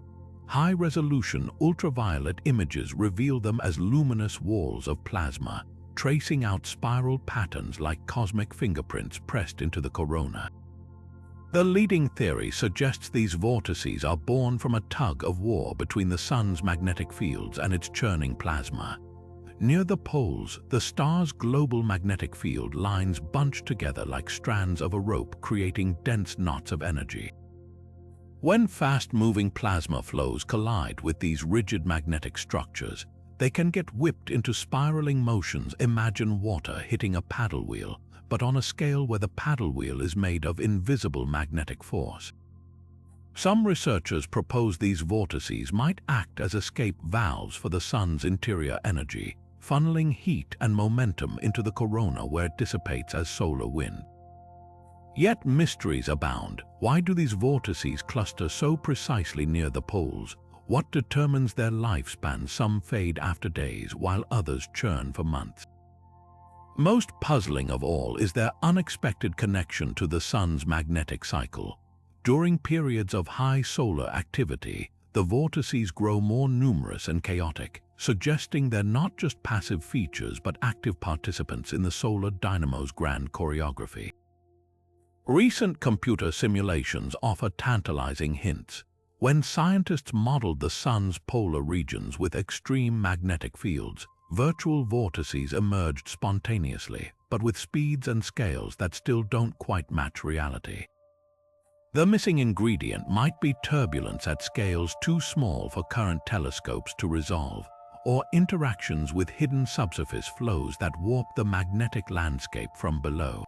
High-resolution ultraviolet images reveal them as luminous walls of plasma, tracing out spiral patterns like cosmic fingerprints pressed into the corona. The leading theory suggests these vortices are born from a tug-of-war between the sun's magnetic fields and its churning plasma. Near the poles, the star's global magnetic field lines bunch together like strands of a rope, creating dense knots of energy. When fast-moving plasma flows collide with these rigid magnetic structures, they can get whipped into spiraling motions. Imagine water hitting a paddle wheel, but on a scale where the paddle wheel is made of invisible magnetic force. Some researchers propose these vortices might act as escape valves for the sun's interior energy, funneling heat and momentum into the corona where it dissipates as solar wind. Yet mysteries abound. Why do these vortices cluster so precisely near the poles? What determines their lifespan? Some fade after days, while others churn for months. Most puzzling of all is their unexpected connection to the sun's magnetic cycle. During periods of high solar activity, the vortices grow more numerous and chaotic, suggesting they're not just passive features but active participants in the solar dynamo's grand choreography. Recent computer simulations offer tantalizing hints. When scientists modeled the sun's polar regions with extreme magnetic fields, virtual vortices emerged spontaneously, but with speeds and scales that still don't quite match reality. The missing ingredient might be turbulence at scales too small for current telescopes to resolve, or interactions with hidden subsurface flows that warp the magnetic landscape from below.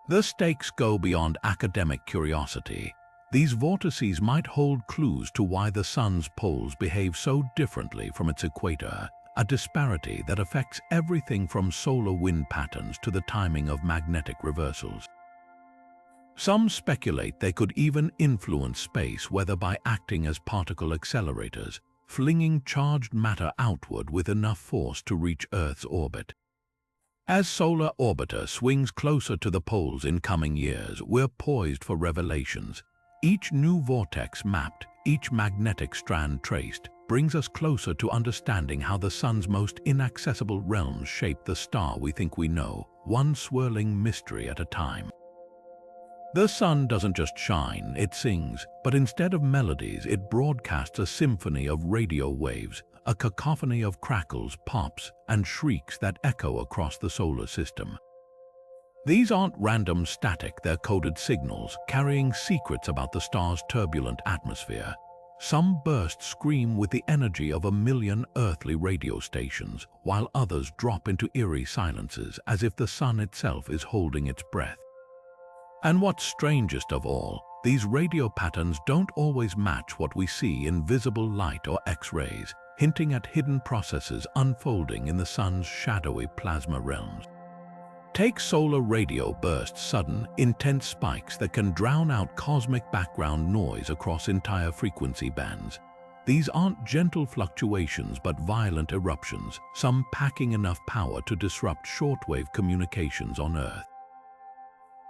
The stakes go beyond academic curiosity. These vortices might hold clues to why the sun's poles behave so differently from its equator, a disparity that affects everything from solar wind patterns to the timing of magnetic reversals. Some speculate they could even influence space weather by acting as particle accelerators, flinging charged matter outward with enough force to reach Earth's orbit. As Solar Orbiter swings closer to the poles in coming years, we're poised for revelations. Each new vortex mapped, each magnetic strand traced, brings us closer to understanding how the sun's most inaccessible realms shape the star we think we know, one swirling mystery at a time. The sun doesn't just shine, it sings, but instead of melodies, it broadcasts a symphony of radio waves, a cacophony of crackles, pops, and shrieks that echo across the solar system. These aren't random static, they're coded signals, carrying secrets about the star's turbulent atmosphere. Some bursts scream with the energy of 1,000,000 earthly radio stations, while others drop into eerie silences as if the sun itself is holding its breath. And what's strangest of all, these radio patterns don't always match what we see in visible light or X-rays, hinting at hidden processes unfolding in the sun's shadowy plasma realms. Take solar radio bursts, sudden, intense spikes that can drown out cosmic background noise across entire frequency bands. These aren't gentle fluctuations but violent eruptions, some packing enough power to disrupt shortwave communications on Earth.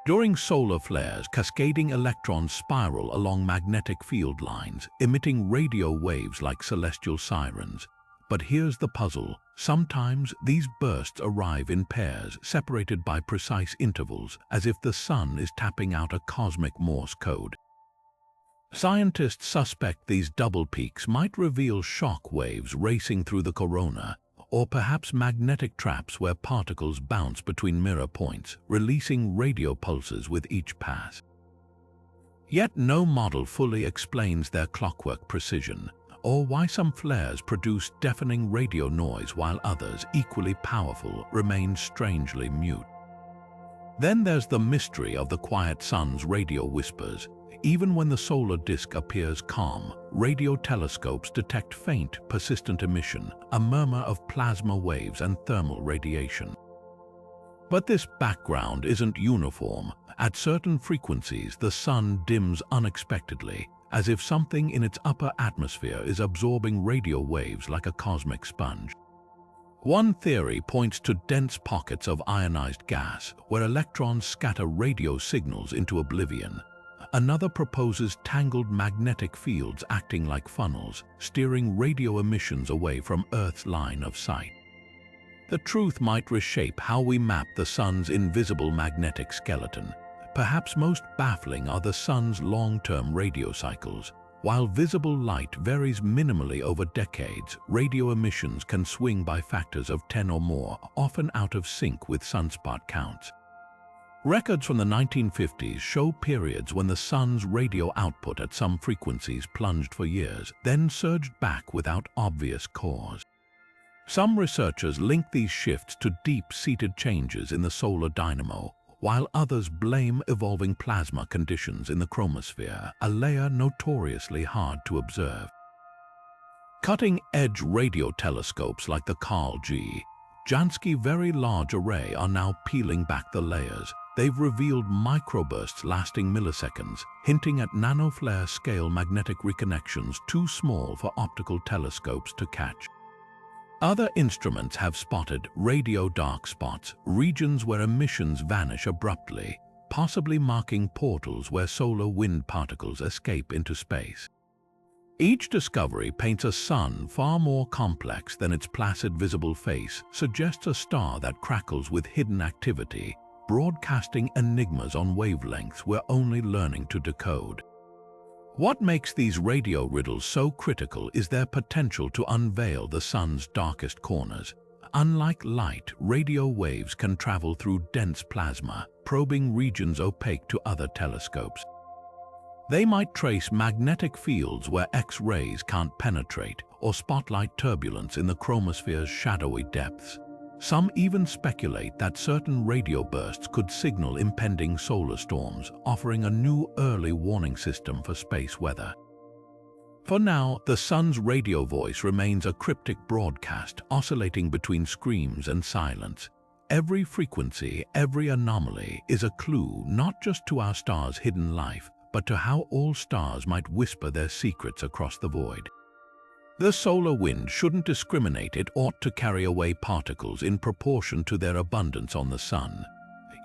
During solar flares, cascading electrons spiral along magnetic field lines, emitting radio waves like celestial sirens. But here's the puzzle. Sometimes these bursts arrive in pairs, separated by precise intervals, as if the sun is tapping out a cosmic Morse code. Scientists suspect these double peaks might reveal shock waves racing through the corona, or perhaps magnetic traps where particles bounce between mirror points, releasing radio pulses with each pass. Yet no model fully explains their clockwork precision, or why some flares produce deafening radio noise while others, equally powerful, remain strangely mute. Then there's the mystery of the quiet sun's radio whispers. Even when the solar disk appears calm, radio telescopes detect faint, persistent emission, a murmur of plasma waves and thermal radiation. But this background isn't uniform. At certain frequencies, the sun dims unexpectedly, as if something in its upper atmosphere is absorbing radio waves like a cosmic sponge. One theory points to dense pockets of ionized gas, where electrons scatter radio signals into oblivion. Another proposes tangled magnetic fields acting like funnels, steering radio emissions away from Earth's line of sight. The truth might reshape how we map the sun's invisible magnetic skeleton. Perhaps most baffling are the sun's long-term radio cycles. While visible light varies minimally over decades, radio emissions can swing by factors of 10 or more, often out of sync with sunspot counts. Records from the 1950s show periods when the sun's radio output at some frequencies plunged for years, then surged back without obvious cause. Some researchers link these shifts to deep-seated changes in the solar dynamo, while others blame evolving plasma conditions in the chromosphere, a layer notoriously hard to observe. Cutting-edge radio telescopes like the Carl G. Jansky's Very Large Array are now peeling back the layers. They've revealed microbursts lasting milliseconds, hinting at nanoflare-scale magnetic reconnections too small for optical telescopes to catch. Other instruments have spotted radio dark spots, regions where emissions vanish abruptly, possibly marking portals where solar wind particles escape into space. Each discovery paints a sun far more complex than its placid visible face, suggests a star that crackles with hidden activity, broadcasting enigmas on wavelengths we're only learning to decode. What makes these radio riddles so critical is their potential to unveil the sun's darkest corners. Unlike light, radio waves can travel through dense plasma, probing regions opaque to other telescopes. They might trace magnetic fields where X-rays can't penetrate, or spotlight turbulence in the chromosphere's shadowy depths. Some even speculate that certain radio bursts could signal impending solar storms, offering a new early warning system for space weather. For now, the sun's radio voice remains a cryptic broadcast, oscillating between screams and silence. Every frequency, every anomaly is a clue not just to our star's hidden life, but to how all stars might whisper their secrets across the void. The solar wind shouldn't discriminate. It ought to carry away particles in proportion to their abundance on the sun.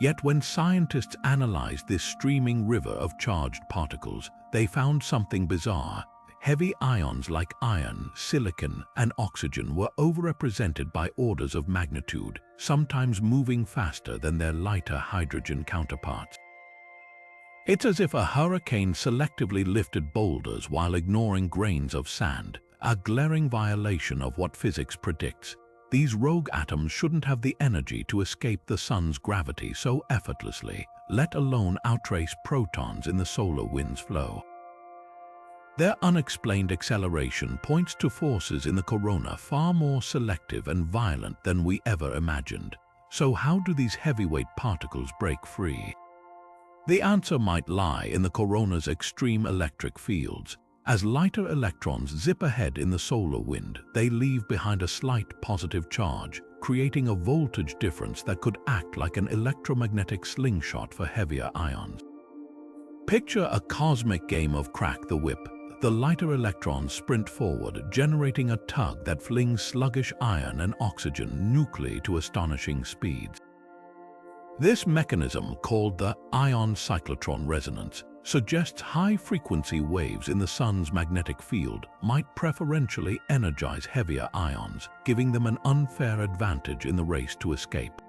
Yet when scientists analyzed this streaming river of charged particles, they found something bizarre. Heavy ions like iron, silicon, and oxygen were overrepresented by orders of magnitude, sometimes moving faster than their lighter hydrogen counterparts. It's as if a hurricane selectively lifted boulders while ignoring grains of sand, a glaring violation of what physics predicts. These rogue atoms shouldn't have the energy to escape the sun's gravity so effortlessly, let alone outrace protons in the solar wind's flow. Their unexplained acceleration points to forces in the corona far more selective and violent than we ever imagined. So how do these heavyweight particles break free? The answer might lie in the corona's extreme electric fields. As lighter electrons zip ahead in the solar wind, they leave behind a slight positive charge, creating a voltage difference that could act like an electromagnetic slingshot for heavier ions. Picture a cosmic game of crack the whip. The lighter electrons sprint forward, generating a tug that flings sluggish iron and oxygen nuclearly to astonishing speeds. This mechanism, called the ion cyclotron resonance, suggests high-frequency waves in the sun's magnetic field might preferentially energize heavier ions, giving them an unfair advantage in the race to escape.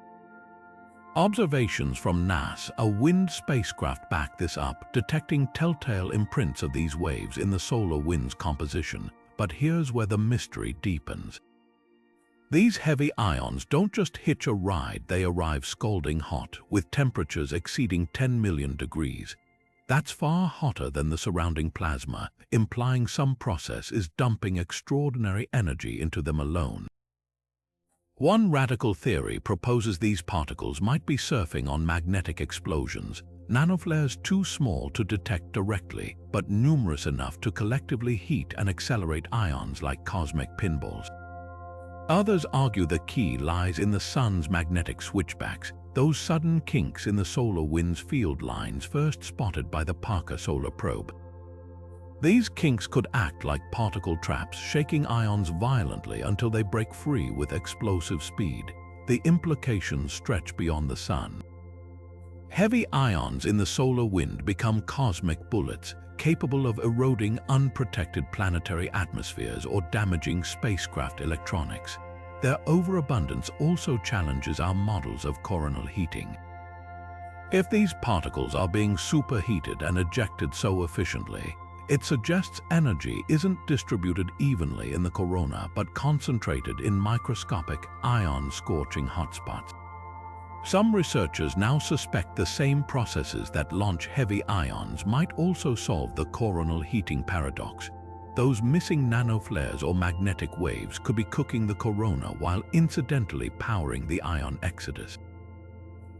Observations from NASA, a wind spacecraft, back this up, detecting telltale imprints of these waves in the solar wind's composition. But here's where the mystery deepens. These heavy ions don't just hitch a ride, they arrive scalding hot, with temperatures exceeding 10 million degrees. That's far hotter than the surrounding plasma, implying some process is dumping extraordinary energy into them alone. One radical theory proposes these particles might be surfing on magnetic explosions, nanoflares too small to detect directly, but numerous enough to collectively heat and accelerate ions like cosmic pinballs. Others argue the key lies in the sun's magnetic switchbacks, those sudden kinks in the solar wind's field lines first spotted by the Parker Solar Probe. These kinks could act like particle traps, shaking ions violently until they break free with explosive speed. The implications stretch beyond the sun. Heavy ions in the solar wind become cosmic bullets, capable of eroding unprotected planetary atmospheres or damaging spacecraft electronics. Their overabundance also challenges our models of coronal heating. If these particles are being superheated and ejected so efficiently, it suggests energy isn't distributed evenly in the corona but concentrated in microscopic, ion-scorching hotspots. Some researchers now suspect the same processes that launch heavy ions might also solve the coronal heating paradox. Those missing nanoflares or magnetic waves could be cooking the corona while incidentally powering the ion exodus.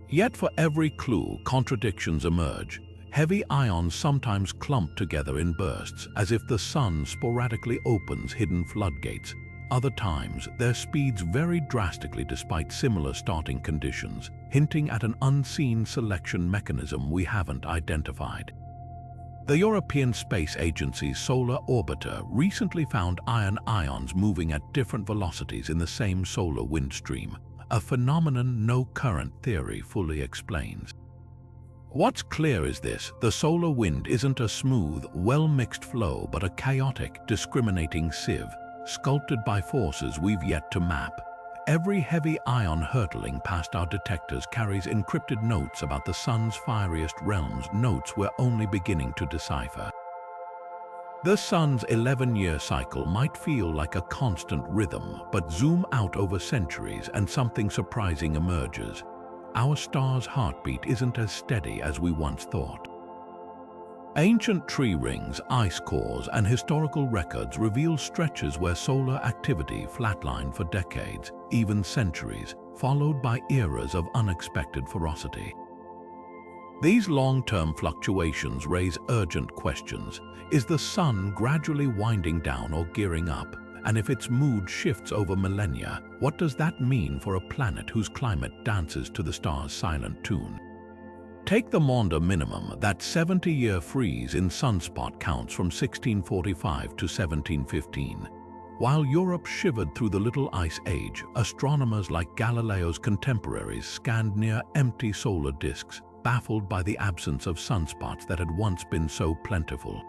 Yet for every clue, contradictions emerge. Heavy ions sometimes clump together in bursts, as if the sun sporadically opens hidden floodgates. Other times, their speeds vary drastically despite similar starting conditions, hinting at an unseen selection mechanism we haven't identified. The European Space Agency's solar orbiter recently found iron ions moving at different velocities in the same solar wind stream, a phenomenon no current theory fully explains. What's clear is this: the solar wind isn't a smooth, well-mixed flow but a chaotic, discriminating sieve, sculpted by forces we've yet to map. Every heavy ion hurtling past our detectors carries encrypted notes about the sun's fieriest realms, notes we're only beginning to decipher. The sun's 11-year cycle might feel like a constant rhythm, but zoom out over centuries and something surprising emerges. Our star's heartbeat isn't as steady as we once thought. Ancient tree rings, ice cores, and historical records reveal stretches where solar activity flatlined for decades, even centuries, followed by eras of unexpected ferocity. These long-term fluctuations raise urgent questions. Is the sun gradually winding down or gearing up? And if its mood shifts over millennia, what does that mean for a planet whose climate dances to the star's silent tune? Take the Maunder minimum. That 70-year freeze in sunspot counts from 1645 to 1715. While Europe shivered through the Little Ice Age, astronomers like Galileo's contemporaries scanned near-empty solar disks, baffled by the absence of sunspots that had once been so plentiful.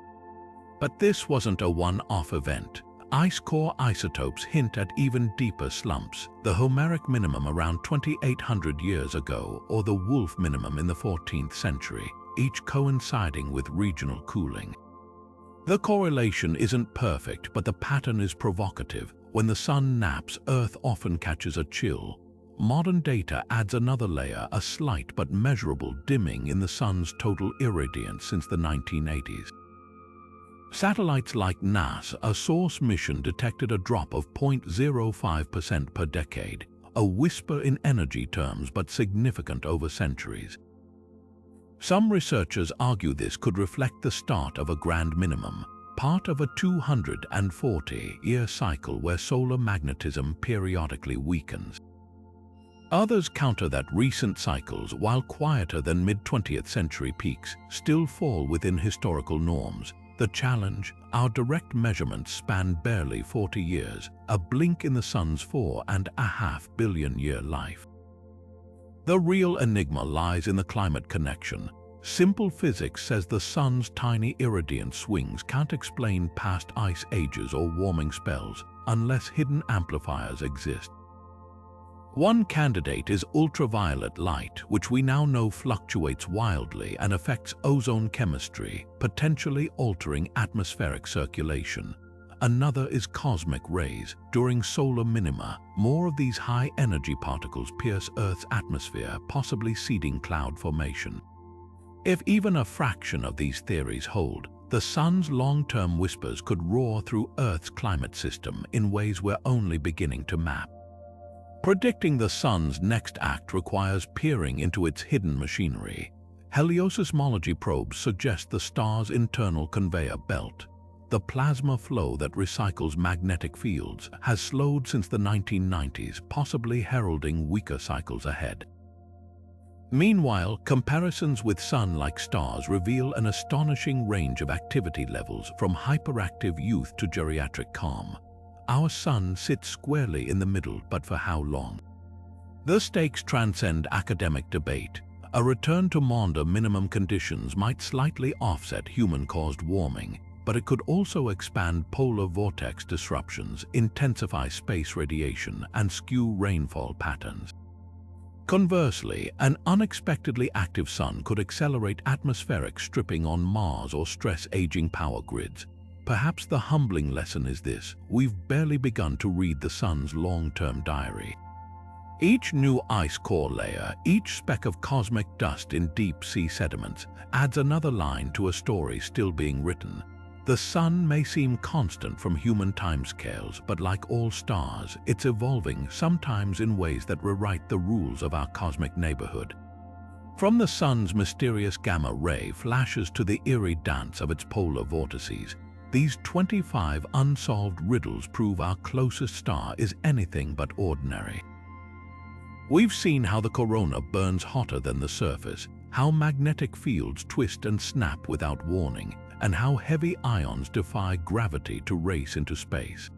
But this wasn't a one-off event. Ice core isotopes hint at even deeper slumps: the Homeric minimum around 2,800 years ago or the Wolf minimum in the 14th century, each coinciding with regional cooling. The correlation isn't perfect, but the pattern is provocative. When the sun naps, Earth often catches a chill. Modern data adds another layer, a slight but measurable dimming in the sun's total irradiance since the 1980s. Satellites like NASA's Source mission detected a drop of 0.05% per decade, a whisper in energy terms but significant over centuries. Some researchers argue this could reflect the start of a grand minimum, part of a 240-year cycle where solar magnetism periodically weakens. Others counter that recent cycles, while quieter than mid-20th century peaks, still fall within historical norms. The challenge: our direct measurements span barely 40 years, a blink in the sun's 4.5 billion-year life. The real enigma lies in the climate connection. Simple physics says the sun's tiny irradiance swings can't explain past ice ages or warming spells unless hidden amplifiers exist. One candidate is ultraviolet light, which we now know fluctuates wildly and affects ozone chemistry, potentially altering atmospheric circulation. Another is cosmic rays. During solar minima, more of these high-energy particles pierce Earth's atmosphere, possibly seeding cloud formation. If even a fraction of these theories hold, the sun's long-term whispers could roar through Earth's climate system in ways we're only beginning to map. Predicting the sun's next act requires peering into its hidden machinery. Heliosseismology probes suggest the star's internal conveyor belt. The plasma flow that recycles magnetic fields has slowed since the 1990s, possibly heralding weaker cycles ahead. Meanwhile, comparisons with sun-like stars reveal an astonishing range of activity levels, from hyperactive youth to geriatric calm. Our sun sits squarely in the middle, but for how long? The stakes transcend academic debate. A return to Maunder minimum conditions might slightly offset human-caused warming, but it could also expand polar vortex disruptions, intensify space radiation, and skew rainfall patterns. Conversely, an unexpectedly active sun could accelerate atmospheric stripping on Mars or stress aging power grids. Perhaps the humbling lesson is this: we've barely begun to read the sun's long-term diary. Each new ice core layer, each speck of cosmic dust in deep-sea sediments, adds another line to a story still being written. The sun may seem constant from human timescales, but like all stars, it's evolving, sometimes in ways that rewrite the rules of our cosmic neighborhood. From the sun's mysterious gamma ray flashes to the eerie dance of its polar vortices, These 25 unsolved riddles prove our closest star is anything but ordinary. We've seen how the corona burns hotter than the surface, how magnetic fields twist and snap without warning, and how heavy ions defy gravity to race into space.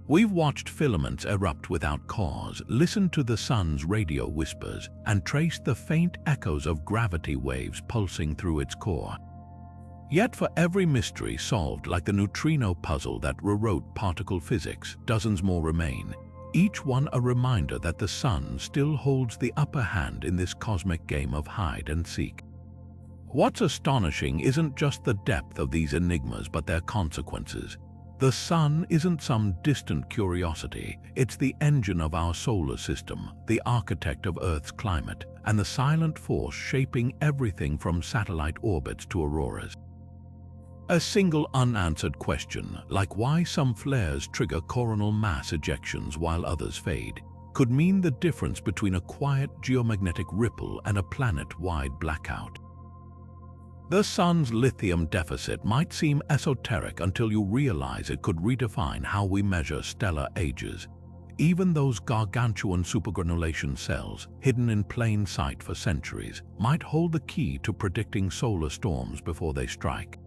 We've watched filaments erupt without cause, listened to the sun's radio whispers, and traced the faint echoes of gravity waves pulsing through its core. Yet for every mystery solved, like the neutrino puzzle that rewrote particle physics, dozens more remain, each one a reminder that the sun still holds the upper hand in this cosmic game of hide and seek. What's astonishing isn't just the depth of these enigmas but their consequences. The sun isn't some distant curiosity, it's the engine of our solar system, the architect of Earth's climate, and the silent force shaping everything from satellite orbits to auroras. A single unanswered question, like why some flares trigger coronal mass ejections while others fade, could mean the difference between a quiet geomagnetic ripple and a planet-wide blackout. The sun's lithium deficit might seem esoteric until you realize it could redefine how we measure stellar ages. Even those gargantuan supergranulation cells, hidden in plain sight for centuries, might hold the key to predicting solar storms before they strike.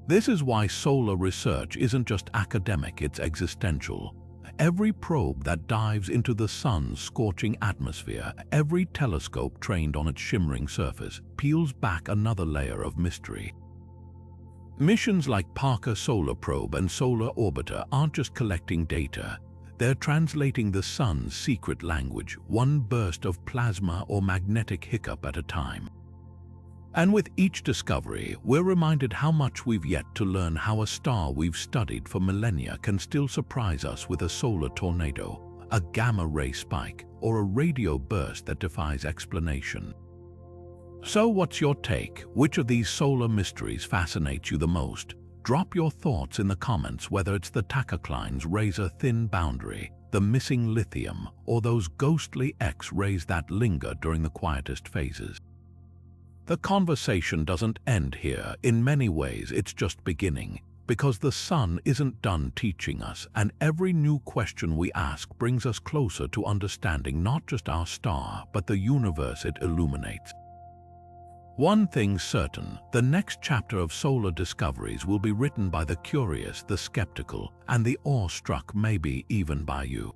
This is why solar research isn't just academic, it's existential. Every probe that dives into the sun's scorching atmosphere, every telescope trained on its shimmering surface, peels back another layer of mystery. Missions like Parker Solar Probe and Solar Orbiter aren't just collecting data, they're translating the sun's secret language, one burst of plasma or magnetic hiccup at a time. And with each discovery, we're reminded how much we've yet to learn, how a star we've studied for millennia can still surprise us with a solar tornado, a gamma-ray spike, or a radio burst that defies explanation. So what's your take? Which of these solar mysteries fascinates you the most? Drop your thoughts in the comments, whether it's the tachocline's razor-thin boundary, the missing lithium, or those ghostly X-rays that linger during the quietest phases. The conversation doesn't end here. In many ways, it's just beginning, because the sun isn't done teaching us, and every new question we ask brings us closer to understanding not just our star, but the universe it illuminates. One thing's certain, the next chapter of solar discoveries will be written by the curious, the skeptical, and the awestruck, maybe even by you.